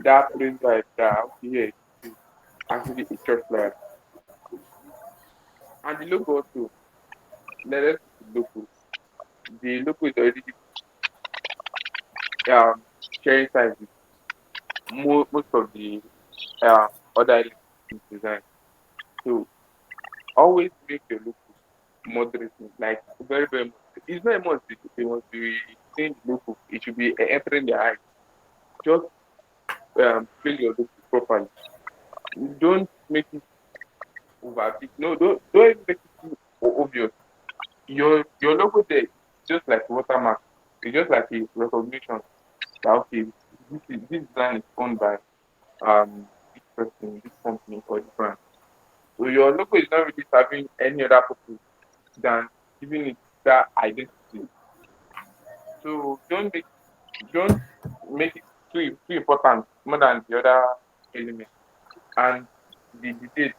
that print vibe that okay, here it is actually a church flyer. And the logo also, let us see the logo. The logo is already um sharing size with most of the other elements in design. So always make your logo moderate, like very very moderate. It's not a must. They must be seeing the logo. It should be entering their eyes. Just fill your logo properly. Don't make it over big. No, don't even make it too obvious. Your logo there is just like a watermark. It's just like a recognition that okay, this design is owned by this person, this company, or this brand. So your logo is not really serving any other purpose than giving it that identity. So don't make it too important more than the other element. And the date,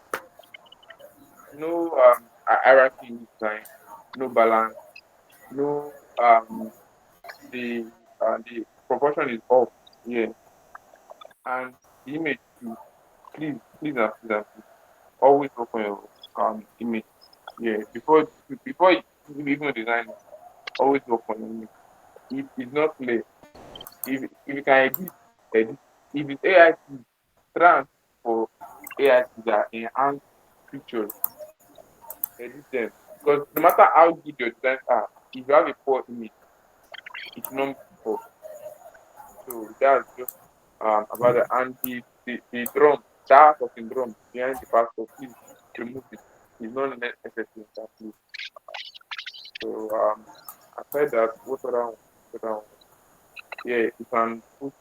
no hierarchy in design, no balance, no the proportion is off. Yeah, and the image too. Please always work on your image. Yeah, before you even design it, always work on your image. If it's not clear, if you can edit. If it's AI tool, try and for AI tools that enhance pictures, edit them. Because no matter how good your designs are, if you have a poor image, it will not move forward. So that's just about it. And the drum, that talking drum behind the pastor, please remove it. It's not necessary in that place. So aside that, what other one? What other one? Yeah, you can put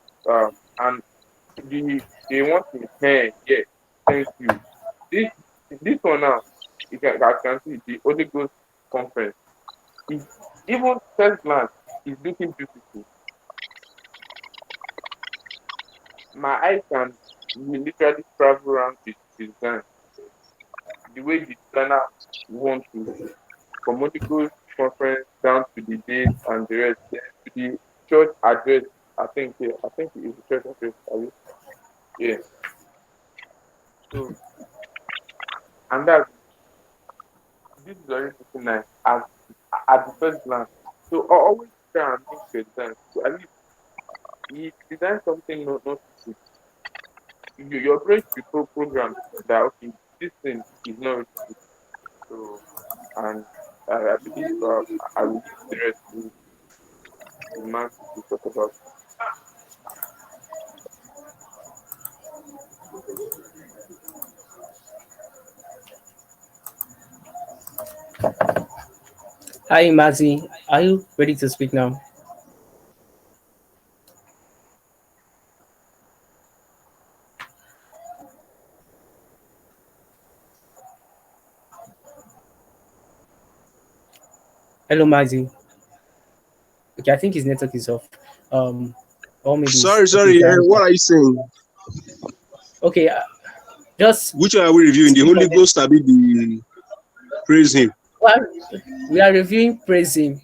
and they want to hey, yeah, thank you. This this one now, I can see the Holy Ghost conference. It, even first glance is looking beautiful. My eyes can literally travel around the design. The way the designer wants to, from Holy Ghost conference down to the date and the rest, then to the church address. I think it's the church address. Yeah. So and that's this is already looking nice at the first glance. So always try and make your design. So at least you design something not too good. Your brain should be programmed that okay, this thing is not really good. So and I believe I will leave the rest to the man to talk about. Hi, Mazi. Are you ready to speak now? Hello, Mazi. Okay, I think his network is off. Um, or maybe it's okay. Sorry. What are you saying? Okay, just Which one are we reviewing? The speak Holy on it. Ghost, I be the praise Him. Well, we are reviewing praising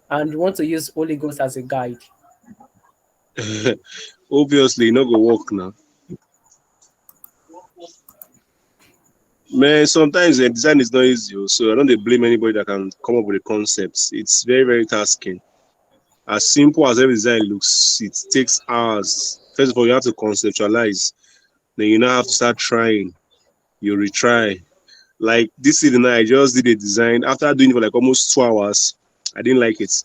and want to use Holy Ghost as a guide. Obviously, not go work now. Man, sometimes the design is not easy, so I don't dey blame anybody that can come up with the concepts. It's very, very tasking. As simple as every design looks, it takes hours. First of all, you have to conceptualize. Then you now have to start trying. You retry. Like this evening, I just did a design. After doing it for like almost 2 hours, I didn't like it.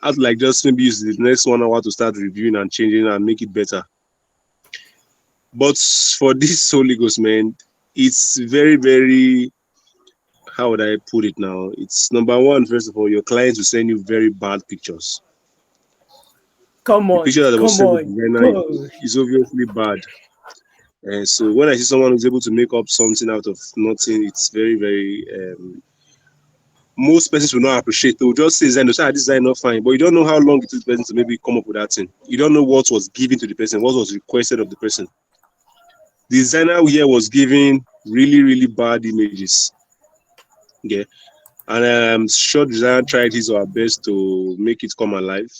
I had to like just maybe use the next 1 hour to start reviewing and changing and make it better. But for this Holy Ghost, man, it's very, very, how would I put it now? It's number one, first of all, your clients will send you very bad pictures. The picture that was Come sent to the on, designer go. is obviously bad. And so when I see someone who's able to make up something out of nothing, it's very, very most persons will not appreciate. They will just say design, this design not fine. But you don't know how long it took the person to maybe come up with that thing. You don't know what was given to the person, what was requested of the person. The designer here was giving really, really bad images. Yeah. And I'm sure the designer tried his or her best to make it come alive.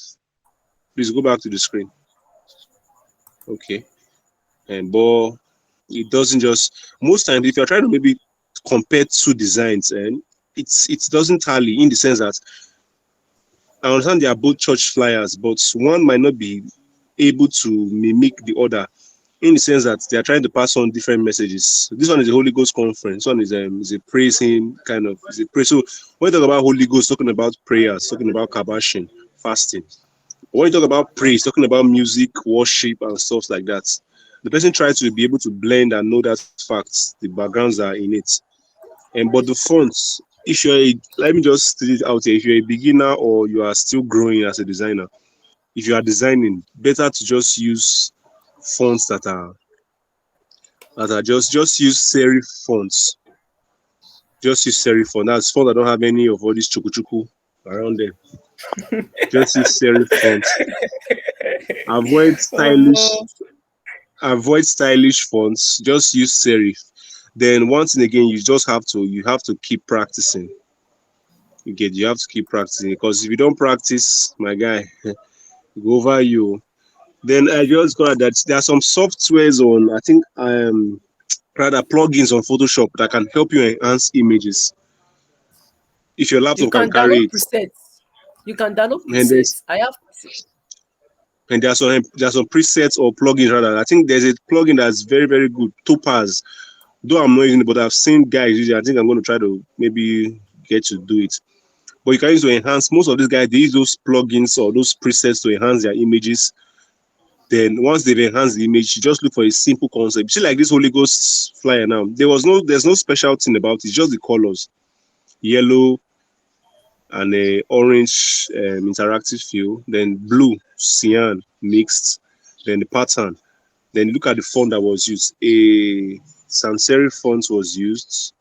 Please go back to the screen. Okay. And but it doesn't just most times if you're trying to maybe compare two designs and it doesn't tally in the sense that I understand they are both church flyers, but one might not be able to mimic the other in the sense that they are trying to pass on different messages. This one is a Holy Ghost conference. One is a praise hymn kind of is a praise. So when you talk about Holy Ghost, talking about prayers, talking about kabashing, fasting. When you talk about praise, talking about music, worship, and stuff like that, the person tries to be able to blend and know that facts, the backgrounds are in it. And but the fonts, if you're a, let me just state it out here, if you're a beginner or you are still growing as a designer, if you are designing, better to just use fonts that are just use serif fonts. Just use serif font. That's font that don't have any of all these chuku around them. Just use serif fonts. Avoid stylish Um, avoid stylish fonts. Just use serif. Then once and again, you have to keep practicing. You have to keep practicing because if you don't practice, my guy, go over you. Then I just got that there are some softwares on I think rather plugins on Photoshop that can help you enhance images if your you laptop can can carry download it. presets. You can download And there's presets. I have there are some presets or plugins rather. I think there's a plugin that's very good, Topaz. Though I'm not using it, but I've seen guys use it. I think I'm going to try to maybe get to do it. But you can use to enhance. Most of these guys they use those plugins or those presets to enhance their images. Then once they've enhanced the image, you just look for a simple concept. See, like this Holy Ghost flyer now. There's no special thing about it. It's just the colors, yellow and a orange interactive feel. Then blue, cyan mixed. Then the pattern. Then look at the font that was used. A sans serif font was used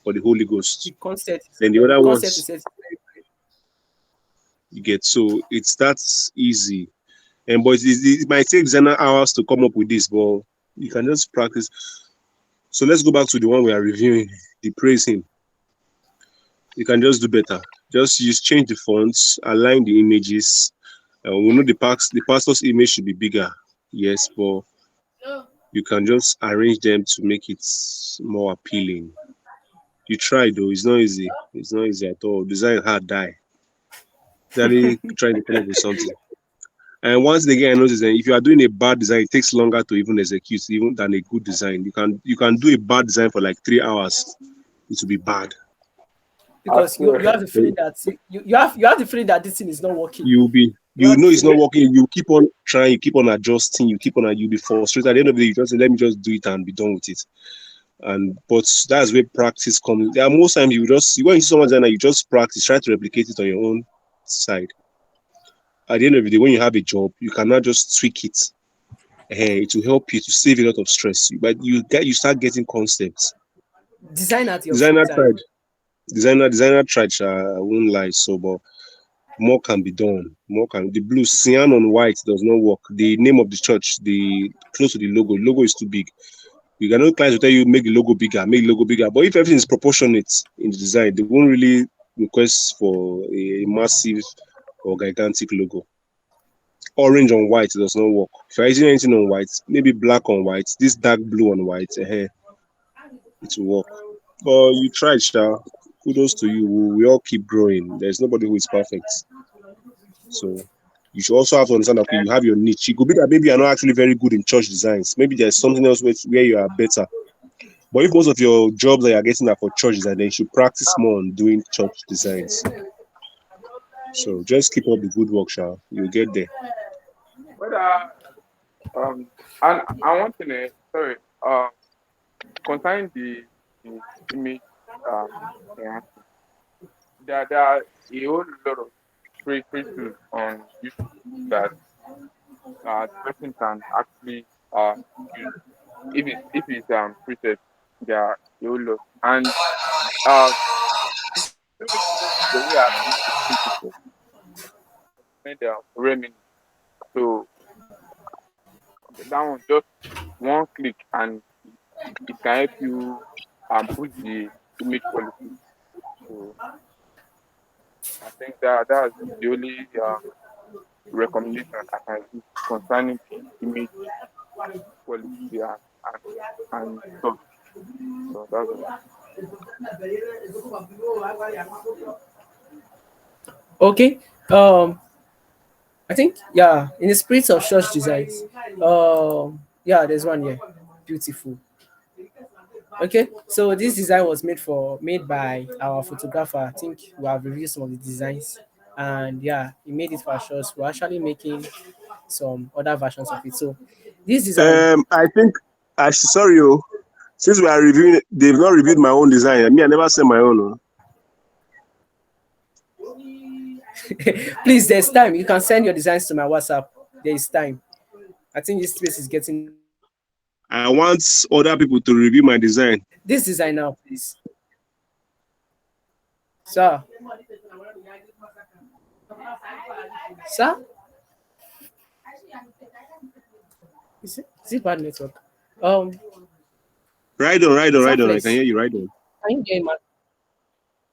for the Holy Ghost. Then the the other concept ones is you get. So it's that easy. And but it might take designer hours to come up with this, but you can just practice. So let's go back to the one we are reviewing, the praise him. You can just do better. Just use change the fonts, align the images. We know the pastor's image should be bigger, yes, but you can just arrange them to make it more appealing. You try though, it's not easy. It's not easy at all. Design hard die. Really trying to come up with something. And once again, I notice that if you are doing a bad design, it takes longer to even execute even than a good design. You can do a bad design for like 3 hours. It will be bad. I because you swear. have the feeling that you have the feeling that this thing is not working. You You have the know it's not feeling. working. You keep on trying, you keep on adjusting, you'll be frustrated. At the end of the day, you just say, let me just do it and be done with it. And but that's where practice comes. There are most times when you see someone designer, you just practice, try to replicate it on your own side. At the end of the day, when you have a job, you cannot just tweak it. It will help you to save a lot of stress. But you start getting concepts. Design at your free Designer time. tried. Designer tried, I won't lie. So but more can be done. More can the blue cyan on white does not work. The name of the church, the close to the logo is too big. You can know clients will tell you make the logo bigger. But if everything is proportionate in the design, they won't really request for a massive or gigantic logo. Orange on white does not work. If you're using anything on white, maybe black on white, this dark blue on white, it will work. But you tried, Sha. Kudos to you. We all keep growing. There's nobody who is perfect. So you should also have to understand that okay, And you have your niche. It could be that maybe you're not actually very good in church designs. Maybe there's something else where you are better. But if most of your jobs that you're getting are for church design, then you should practice more on doing church designs. So just keep up the good work, Sha. You'll get there. whether and one thing, sorry, concerning the image, um, yeah, there are a whole lot of free tools on YouTube that the person can actually use if it's preset. There are a whole lot, and uh, maybe the way I used to see pictures made Remini. So that one just one click and it can help you boost the image quality. So I think that's the only recommendation I can give concerning the image quality and, and stuff. So that's all. Okay. Um, I think yeah, in the spirit of church designs. Yeah, there's one here. Beautiful. Okay, so this design was made by our photographer. I think we have reviewed some of the designs, and yeah, he made it for us. We're actually making some other versions of it. So this design, I think I should, sorry, oh, since we are reviewing, they've not reviewed my own design. I mean, I never sent my own. Oh. please, there's time. You can send your designs to my WhatsApp. There is time. I think this space is getting long. I want other people to review my design. This design now, please, sir, sir. Is it bad network? Um, Ride on, ride on, sir, ride on. I can please. hear you. Ride on. Can you get my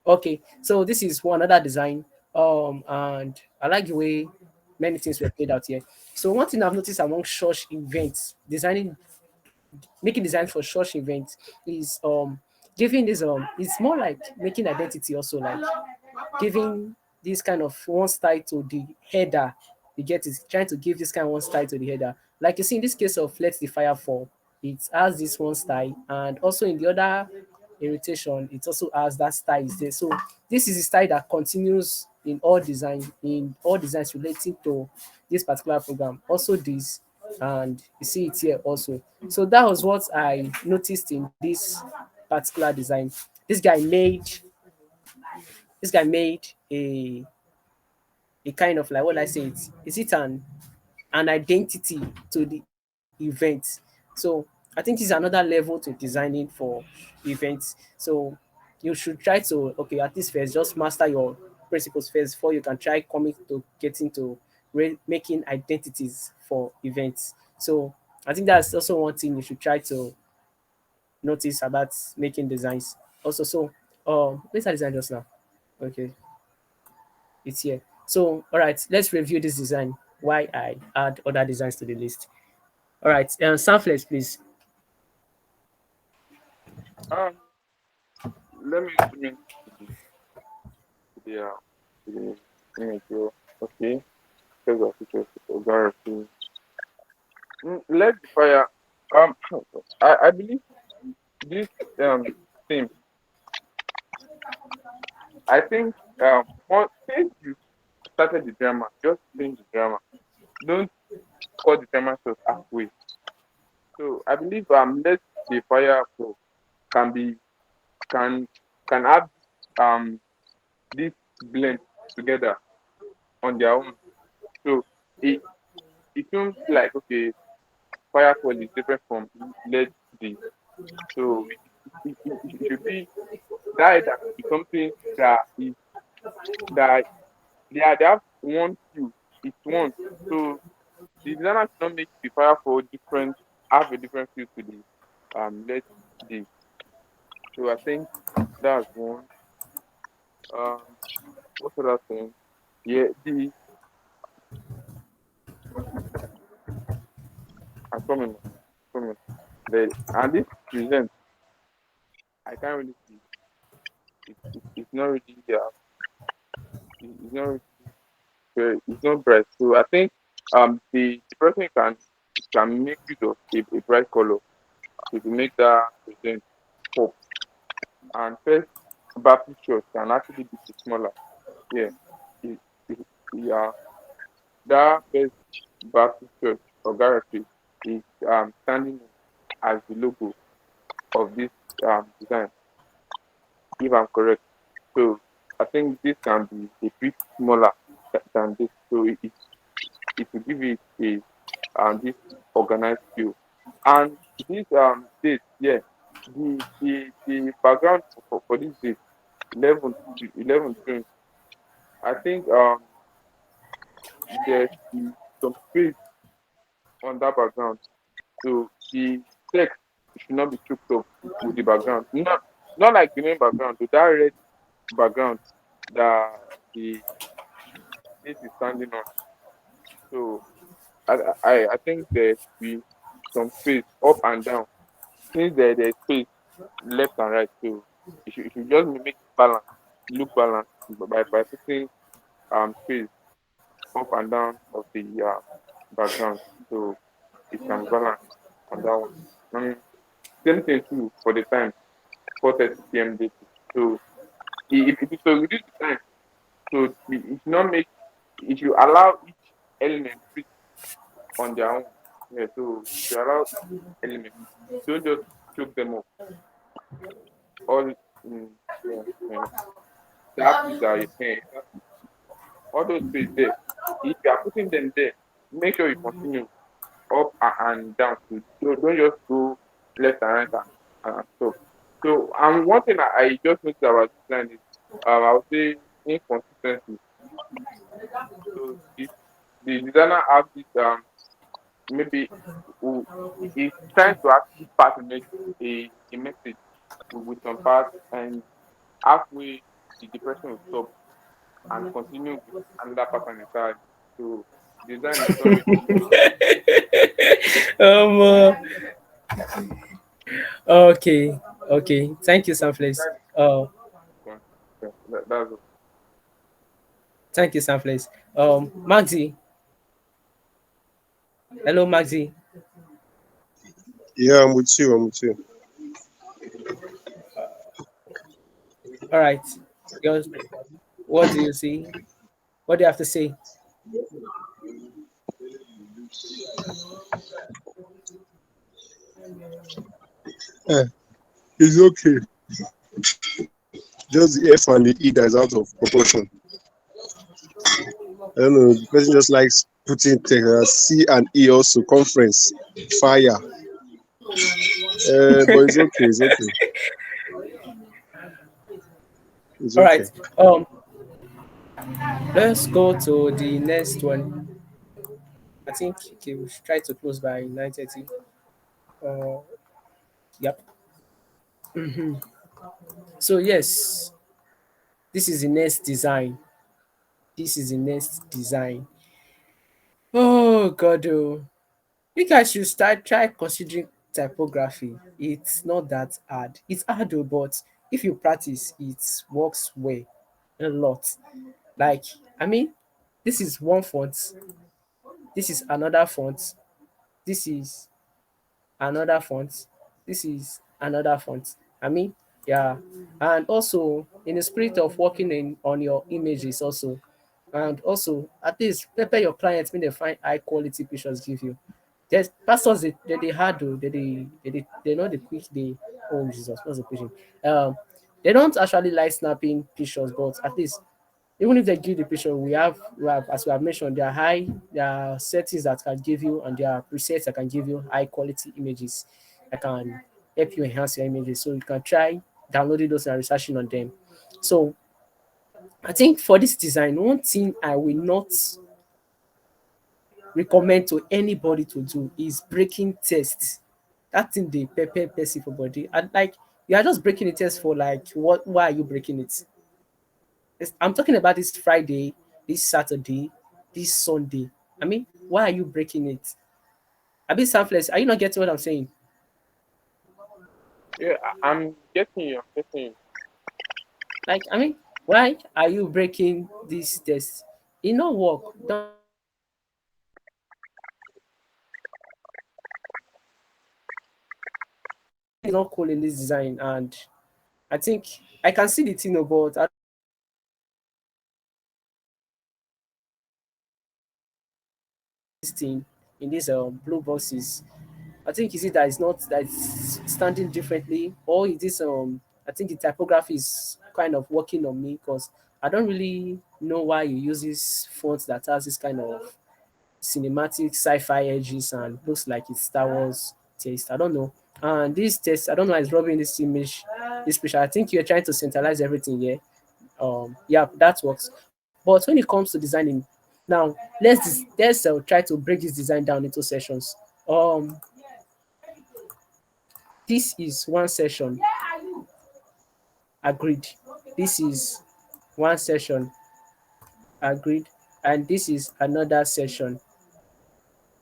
Okay, so this is one other design. And I like the way many things were played out here. So one thing I've noticed among church events, making design for church events is giving this it's more like making identity also, like giving this kind of one style to the header. You get it, trying to give this kind of one style to the header. Like you see in this case of Let the Fire Fall, it has this one style, and also in the other irritation, it also has that style is there. So this is a style that continues in all designs relating to this particular program. Also this, and you see it here also. So that was what I noticed in this particular design. This guy made this guy made a kind of like what I say it is it an identity to the event. So I think this is another level to designing for events. So you should try to okay at least first just master your principles first before you can try coming to getting to making identities for events. So I think that's also one thing you should try to notice about making designs. Also, so where's that design just now? Okay, it's here. So, all right, let's review this design. Why I add other designs to the list. All right, Sunflex, please. Um, let me zoom in the image here. Okay, because of features photography. Let the fire. Um, I believe this theme. I think more since you started the drama, just finish the drama. Don't cut the drama short halfway. So I believe let the fire flow can be can can have um this blend together on their own. So it it won't be like okay, firefall is different from let the so it should be that should be something that is that they have one feel. It's one. So the designer should not make the firefall different have a different feel to the let the so I think that's one. Um what's other thing? Yeah, the I'm coming, coming. And this present I can't really see. It's not really it's not really it's not bright. So I think the person can make use of a bright color to make that present pop. And first bar pictures can actually be smaller. Yeah, it, it, yeah. That first bar picture or character is standing as the logo of this design. If I'm correct. So I think this can be a bit smaller than this. So it will give it a this organized feel. And this date, yeah, the background for this date, 11 to 11 June, I think there should be some space on that background. So the text should not be choked up with the background. Not like the main background, but that red background that the date is standing on. So I think there should be some space up and down. Since there's space left and right, so you should just make it balance, look balanced by putting space. up and down of the background, so it can balance on that one. Um, Same thing too for the time, 4:30 p.m. daily. So if you so reduce the time, so it should not make it should allow each element breathe on their own. Yeah, so it should allow each element. Don't just choke them up all in yeah, yeah. The axis are all those space there. If you are putting them there, make sure you continue up and down. So don't just go left and right and stop. So one thing I just noticed about this line is I would say inconsistency. So the designer has this maybe who is trying to actually pass a message with some parts, and halfway the person will stop and continue with another pattern entirely. So design is not really Um. uh, okay. Okay. Thank you, Sunflames. Uh. fun. Yeah, that's all. Thank you, Sunflames. Maxi. Hello, Maxi. Yeah, I'm with you. I'm with you. All right. Yours. What do you see? What do you have to say? Eh, it's okay. Just the F and the E that is out of proportion. I don't know. The person just likes putting things C and E also conference fire. But it's okay. It's okay. It's All okay. right. Let's go to the next one. I think okay, we should try to close by 9:30. Uh, yep. So yes, this is the next design. This is the next design. Oh God, oh. You guys should start try considering typography. It's not that hard. It's hard though, but if you practice, it works well a lot. Like, I mean, this is one font, this is another font, this is another font, this is another font. I mean, yeah. And also in the spirit of working in on your images also, and also at least prepare your clients when they find high quality pictures give you. There's pastors they hard though, they know the quick they oh Jesus, what's the question? They don't actually like snapping pictures, but at least even if they give the picture, we have as we have mentioned, there are settings that can give you and there are presets that can give you high quality images that can help you enhance your images. So you can try downloading those and researching on them. So I think for this design, one thing I will not recommend to anybody to do is breaking tests. That thing they prepare person for body. And like you are just breaking the test for like what why are you breaking it? I'm talking about this Friday, this Saturday, this Sunday. I mean, why are you breaking it? I mean, selfless. Are you not getting what I'm saying? Yeah, I'm getting you. I'm getting you. Like, I mean, why are you breaking this test? It not work. Don't it's not cool in this design, and I think I can see the thing, but I this thing in these blue boxes. I think is it that it's not that it's standing differently, or is this I think the typography is kind of working on me because I don't really know why you use this font that has this kind of cinematic sci-fi edges and looks like it's Star Wars taste. I don't know. And this test, I don't know, is rubbing this image, this picture. I think you're trying to centralize everything here. Yeah, that works. But when it comes to designing, now let's try to break this design down into sessions. This is one session, agreed. This is one session, agreed. And this is another session.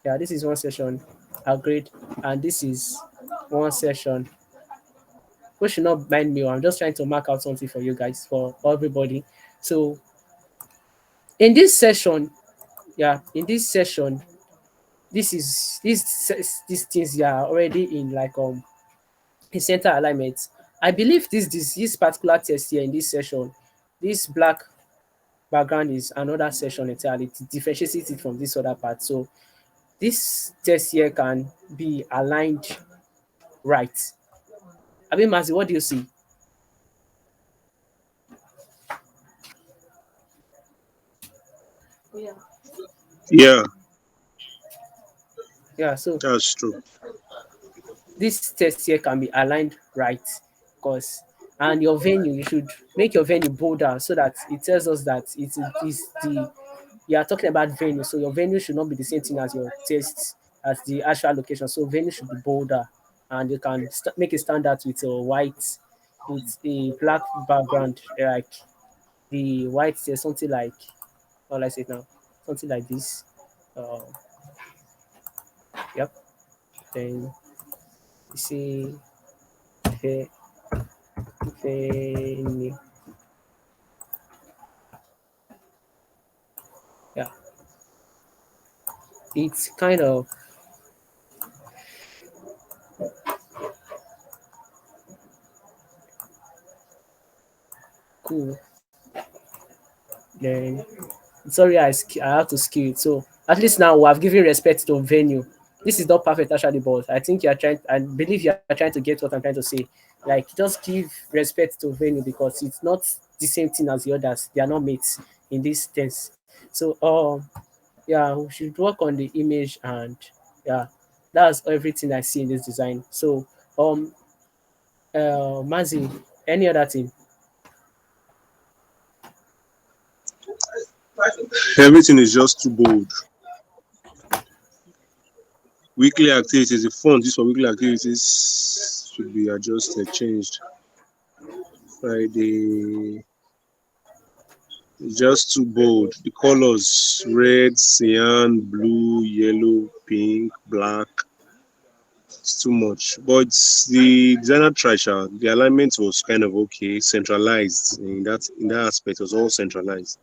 Yeah, this is one session, agreed. And this is one session. We should not mind me. I'm just trying to mark out something for you guys, for everybody. So in this session, Yeah, in this session, this is these things they are already in like in center alignment. I believe this particular test here in this session, this black background is another session entirely. It differentiates it from this other part. So this test here can be aligned right. I mean, Mazi, what do you see? Yeah, Yeah, so that's true. this test here can be aligned right because and your venue you should make your venue bolder so that it tells us that it is the you are talking about venue, so your venue should not be the same thing as your test as the actual location. So venue should be bolder, and you can make it stand out with a white with a black background, like the white is something like, how will I say it now, something like this. uh, yep. Then you see the venue. Yeah, it's kind of cool. Then sorry, I have to skill it. So at least now we have given respect to venue. This is not perfect actually, but I think you are trying. I believe you are trying to get what I'm trying to say. Like just give respect to venue because it's not the same thing as the others. They are not mates in this sense. So yeah, we should work on the image and yeah, that's everything I see in this design. So um Mazi, any other thing? Everything is just too bold. Weekly activities, the font used for weekly activities should be adjusted, changed. Friday, it's just too bold. The colors red, cyan, blue, yellow, pink, black. It's too much. But the designer tried. The alignment was kind of okay, centralized in that aspect. It was all centralized.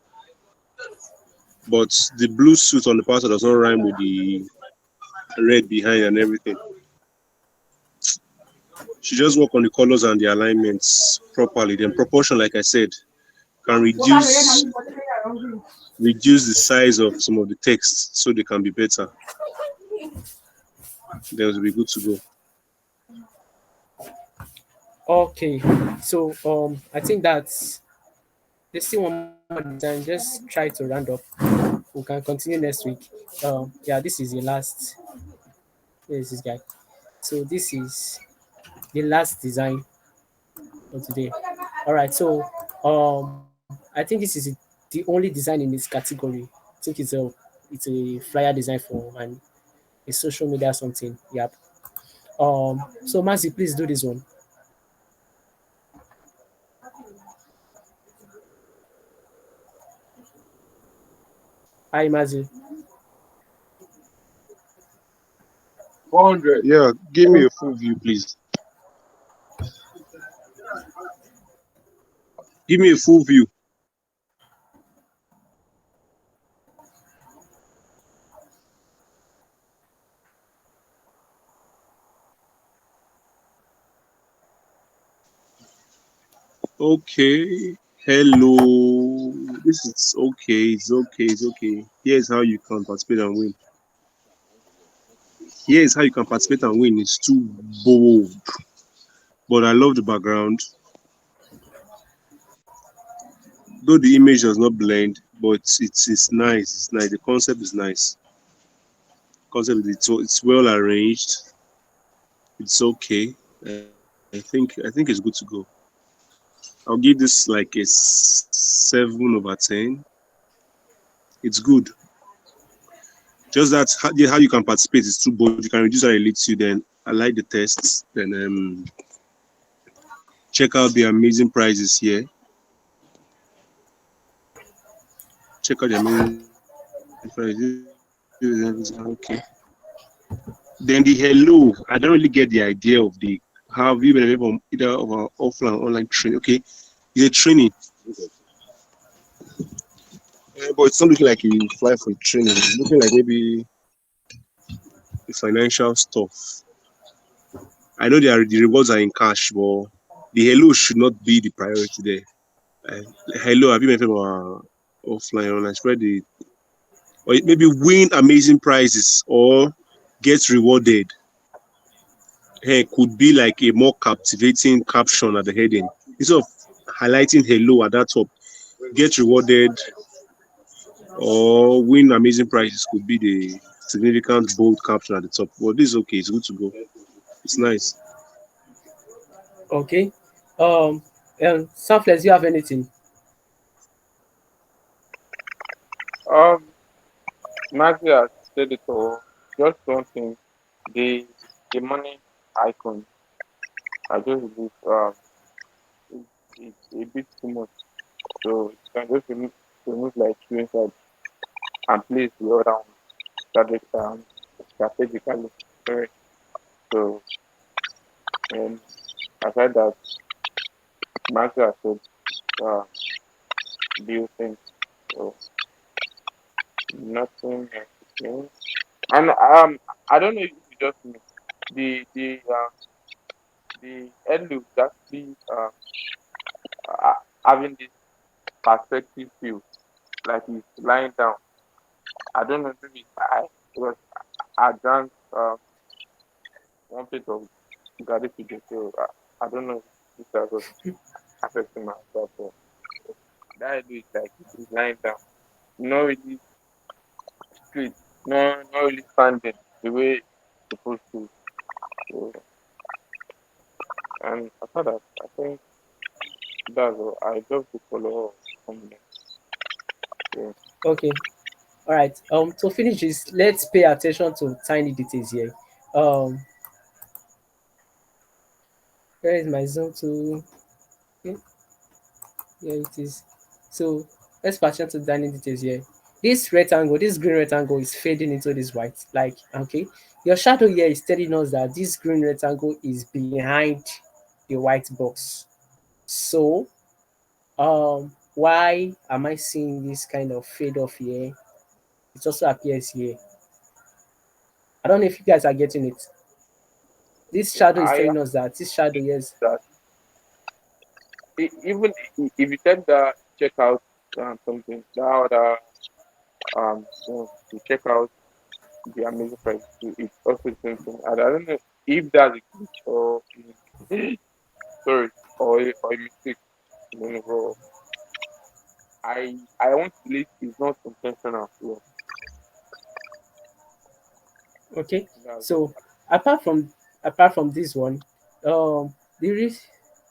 But the blue suit on the pastor does not rhyme with the red behind and everything. She just work on the colors and the alignments properly. Then proportion, like I said, can reduce the size of some of the text so they can be better. Then will be good to go. Okay, so I think that's there's still one more design. Just try to round up. We can continue next week. Yeah, this is the last. Where is this guy? So this is the last design for today. All right. So I think this is the only design in this category. I think it's a flyer design for and a social media something. Yep. So Mazi, please do this one. Hi Mazi. Yeah, give me a full view, please. Give me a full view. Okay. Hello. This is okay. It's okay. It's okay. Here's how you can participate and win. Here's how you can participate and win. It's too bold. But I love the background. Though the image does not blend, but it's nice. It's nice. The concept is nice. Concept it's well arranged. It's okay. I think it's good to go. I'll give this like a 7/10. It's good. Just that how you can participate is too bold. You can reduce and relate to. Then I like the tests. Then check out the amazing prizes here. Check out the amazing prizes. Okay. Then the hello. I don't really get the idea of the how have you been able either of our offline or online training. Okay, it's a training. But it's not looking like you fly for training. It's looking like maybe the financial stuff. I know the rewards are in cash, but the hello should not be the priority there. Uh, hello, have you met about offline online? Spread the or maybe win amazing prizes or get rewarded. Hey, could be like a more captivating caption at the heading instead of highlighting hello at that top. Get rewarded or win amazing prizes could be the significant bold caption at the top. But this is okay. It's good to go. It's nice. Okay. Um, Selfless, you have anything? Um, Maggie has said it all. Just one thing, the the money icon. I just believe it's a bit too much. So you can just remove like two inside and place the other one strategically. Sorry. So and aside that, Maggie has said uh, few things. So nothing else to say. And I don't know if you just me. The Elu is actually having this perspective view, like he's lying down. I don't know, maybe because I drank one plate of garlic today, so I don't know if that was affecting my health. But that Elu is like he's lying down, not really straight, not really standing the way it's supposed to. So, and after that, I think that's all. I just to follow from there. Yeah. Okay. All right. To finish this, let's pay attention to tiny details here. Um, where is my zone to? Okay, here it is. So let's pay attention to tiny details here. This rectangle, this green rectangle is fading into this white. Like, okay, your shadow here is telling us that this green rectangle is behind the white box. So, why am I seeing this kind of fade off here? It also appears here. I don't know if you guys are getting it. This shadow is I telling us that this shadow, yes. that even if you check out something that other you check out the amazing price too, it's also the same thing. And I don't know if that's a glitch or sorry or a mistake. I don't know, but I want to believe it's not intentional. So Okay. that's all. So apart from this one, the reason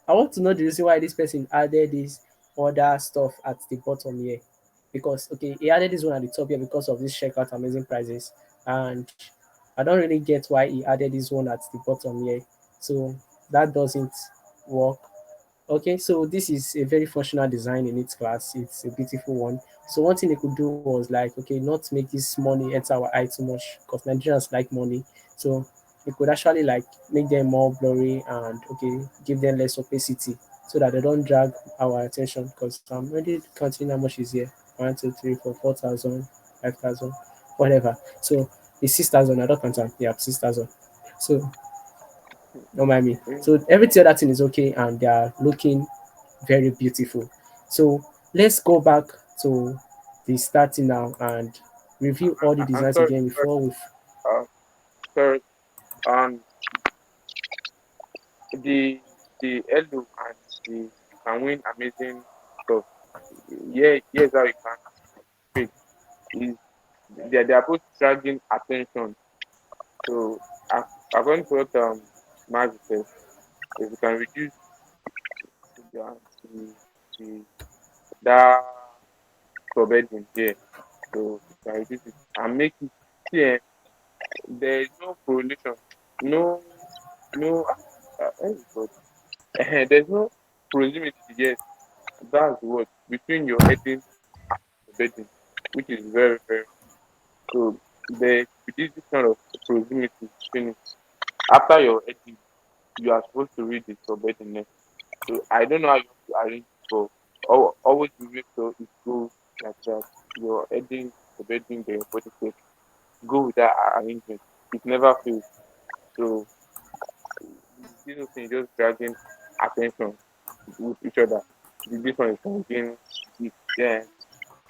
I want to know the reason why this person added this other stuff at the bottom here. Because okay, he added this one at the top here because of this checkout amazing prices. And I don't really get why he added this one at the bottom here. So that doesn't work. Okay, so this is a very functional design in its class. It's a beautiful one. So one thing they could do was like, okay, not make this money enter our eye too much because Nigerians like money. So we could actually like make them more blurry and okay, give them less opacity so that they don't drag our attention. Because I'm already counting how much is here. 1, 2, 3, 4, 4,000, 5,000, whatever. So it's 6,000. I don't count them. Yeah, 6,000. So don't mind me. Mm. So everything other thing is okay and they are looking very beautiful. So let's go back to the starting now and review all the I'm designs sorry, again before we. uh, sorry. Um, the Elu and the you can win amazing stuff. Yeah, here's how you can pick is they are both dragging attention. So according to what Mark said, if you can reduce the, the that subheading there, so you can reduce it and make it see there is no correlation, no no but there's no proximity, yes, that's the word, between your heading and subheading, which is very very wrong. So there should be this kind of proximity between it. After your heading, you are supposed to read the subheading next. So I don't know how you want to arrange it, but always be make sure it goes like that. your heading, the bedding, the body shape, go with that arrangement. It never fails. So you see those things just dragging attention with each other. This one is dragging it. Then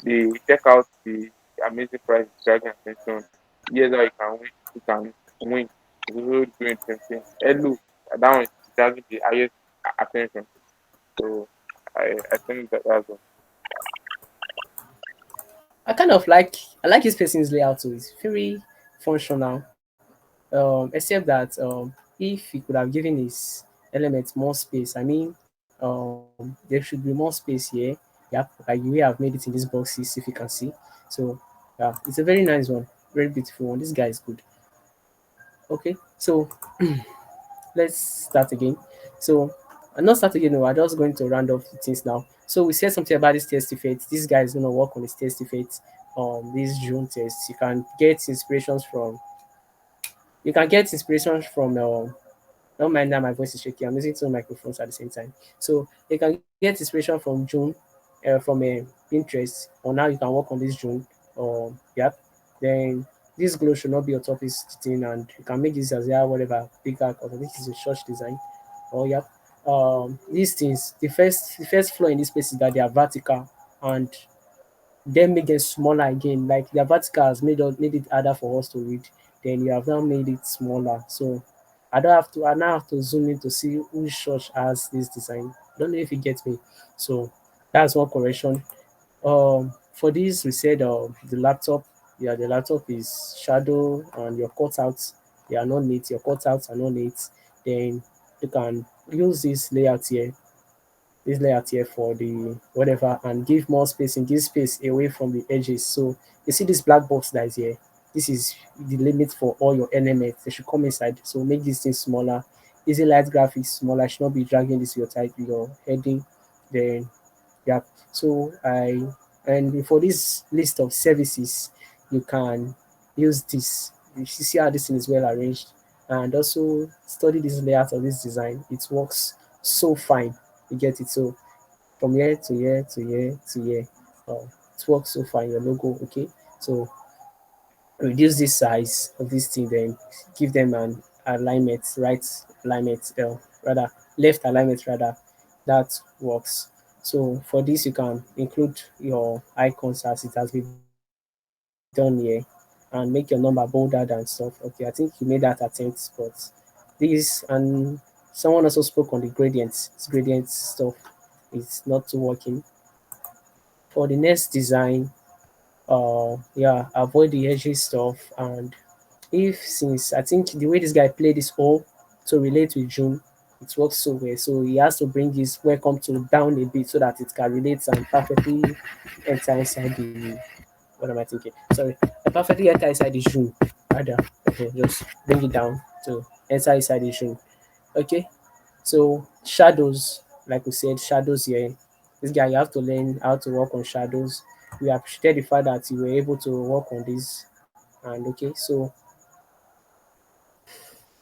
they check out the amazing price dragging attention. Here's how you can win. It's also doing the same thing. Hello, that one is dragging the highest attention. So I think that that's one. I like his person's layout too. It's very functional. Except that if he could have given his elements more space, I mean, there should be more space here. Yep, like the way I've made it in these boxes, if you can see. So yeah, it's a very nice one, very beautiful one. This guy is good. Okay, so let's start again. So I'm not start again. No, we're just going to round off the things now. So we said something about this test effect. This guy is gonna work on his test effect. This June test. You can get inspirations from don't mind that my voice is shaky. I'm using two microphones at the same time. So you can get inspiration from June, from Pinterest, or now you can work on this June. Yep. Then this glow should not be on top of this thing, and you can make this as yeah whatever bigger because I think it's a church design. Oh yep. These things, the first flaw in this space is that they are vertical, and then make them smaller again. Like their vertical has made it harder for us to read. Then you have now made it smaller. So I now have to zoom in to see which church has this design. Don't know if you get me. So that's one correction. For this we said the laptop, yeah, the laptop is shadow and your cutouts, they are not neat, your cutouts are not neat. Then you can use this layout here for the whatever and give more spacing, give space away from the edges. So you see this black box that is here. This is the limit for all your elements. They should come inside. So make this thing smaller. Easy light graphics smaller. I should not be dragging this your type, your heading. Then yeah. So I and for this list of services, you can use this. You should see how this thing is well arranged, and also study this layout of this design. It works so fine. You get it. So from here to here to here to here, it works so fine. Your logo, okay. So reduce the size of this thing, then give them an alignment, right alignment, rather left alignment rather. That works. So for this you can include your icons as it has been done here and make your number bolder than stuff. Okay, I think you made that attempt, but this and someone also spoke on the gradient stuff. It's not working. For the next design, yeah, avoid the edgy stuff. And if since I think the way this guy played this all to relate with June, it works so well. So he has to bring his welcome to down a bit so that it can relate and perfectly enter inside the what am I thinking? Sorry, perfectly enter inside the June. Rather, okay, just bring it down to enter inside the June. Okay, so shadows, like we said, shadows here. This guy, you have to learn how to work on shadows. We appreciate the fact that you were able to work on this. And okay, so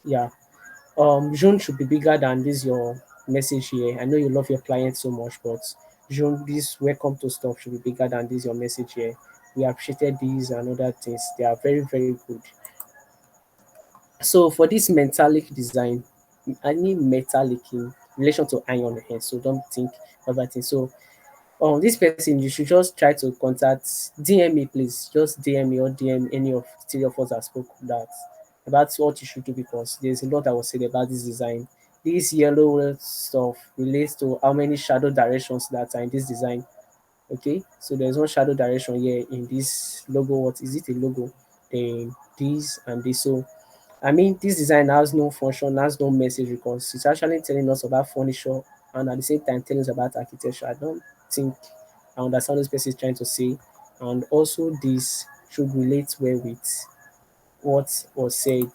yeah, June should be bigger than this your message here. I know you love your client so much, but June, this welcome to stuff should be bigger than this your message here. We appreciated these and other things. They are very, very good. So for this metallic design, I need metallic in relation to iron here. So don't think of that thing. So this person, you should just try to contact DM me, please. Just DM me or DM any of the three of us that spoke that about what you should do because there's a lot I was said about this design. This yellow stuff relates to how many shadow directions that are in this design. Okay, so there's one shadow direction here in this logo. What is it? A logo? Then this and this. So I mean, this design has no function, has no message because it's actually telling us about furniture and at the same time telling us about architecture. I don't think I understand what this person is trying to say. And also, this should relate well with what was said.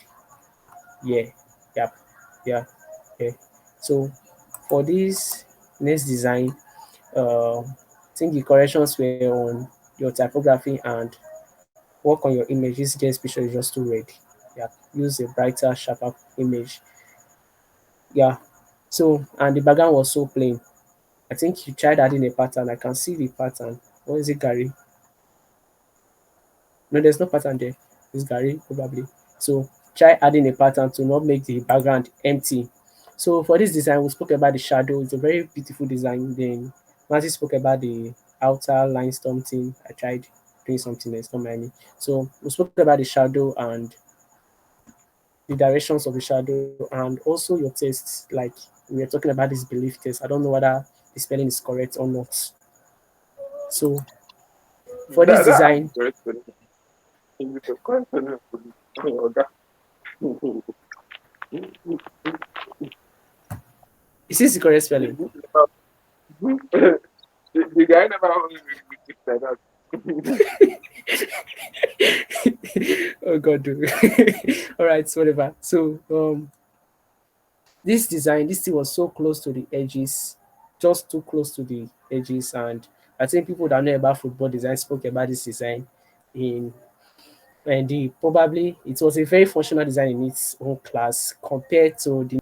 Yeah, yeah, yeah, yeah. So, for this next design, I think the corrections were on your typography and work on your image. This guest picture is just too red. Yeah, use a brighter, sharper image. Yeah. So and the background was so plain. I think you tried adding a pattern. I can see the pattern. What is it, Gary? No, there's no pattern there. It's Gary probably. So try adding a pattern to not make the background empty. So for this design, we spoke about the shadow. It's a very beautiful design. Then Matthew spoke about the outer line storm thing. I tried doing something else, not mind me. So we spoke about the shadow and the directions of the shadow and also your tests. Like we were talking about this belief test. I don't know whether the spelling is correct or not. So for this That has design, the correct spelling. English, of course, spelling of police. Oh, God. is this the correct spelling? The guy never only made like that. Oh God, dude. All right, so whatever. So this design, this thing was so close to the edges, just too close to the edges, and I think people that know about football design spoke about this design in and the probably it was a very functional design in its own class compared to the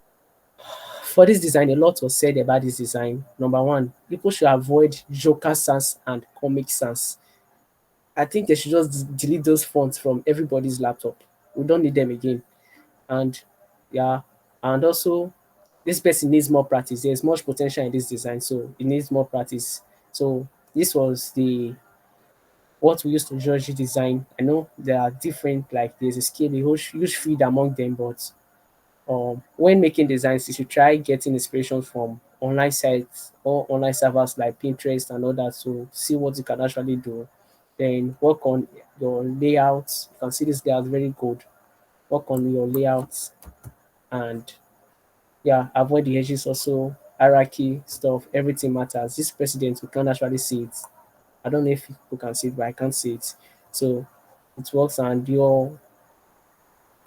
for this design, a lot was said about this design. Number one, people should avoid Joker Sans and Comic Sans. I think they should just delete those fonts from everybody's laptop. We don't need them again. And yeah, and also this person needs more practice. There's much potential in this design, so it needs more practice. So this was the what we used to judge the design. I know there are different, like there's a scale, a huge field among them, but when making designs, you should try getting inspiration from online sites or online servers like Pinterest and all that to see what you can actually do. Then work on your layouts. You can see this layout very good. Work on your layouts and yeah, avoid the edges also, hierarchy stuff, everything matters. This president, we can't actually see it. I don't know if people can see it, but I can't see it. So it works and your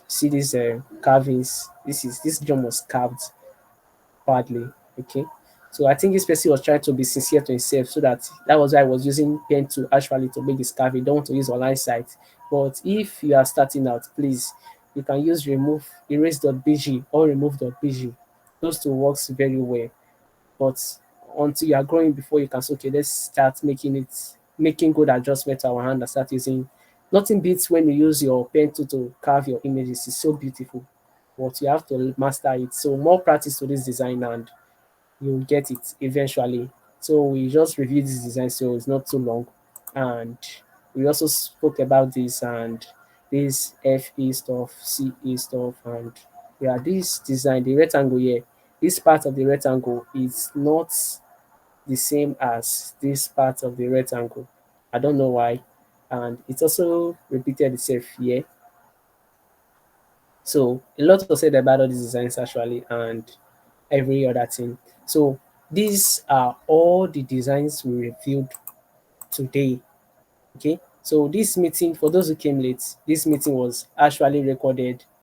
see these carvings. This drum was carved badly. Okay. So I think this person was trying to be sincere to himself so that was why I was using pen to actually to make this carving. Don't want to use online site. But if you are starting out, please you can use remove erase.bg or remove.bg. Those two works very well. But until you are growing before you can say, okay, let's start making good adjustment to our hand and start using nothing beats when you use your pen to carve your images. It's so beautiful. But you have to master it. So more practice to this design and you'll get it eventually. So we just reviewed this design, so it's not too long. And we also spoke about this and this FE stuff, CE stuff, and yeah, this design, the rectangle here, this part of the rectangle is not the same as this part of the rectangle. I don't know why. And it also repeated itself here. So a lot was said about all these designs actually and every other thing. So these are all the designs we reviewed today. Okay. So this meeting, for those who came late, this meeting was actually recorded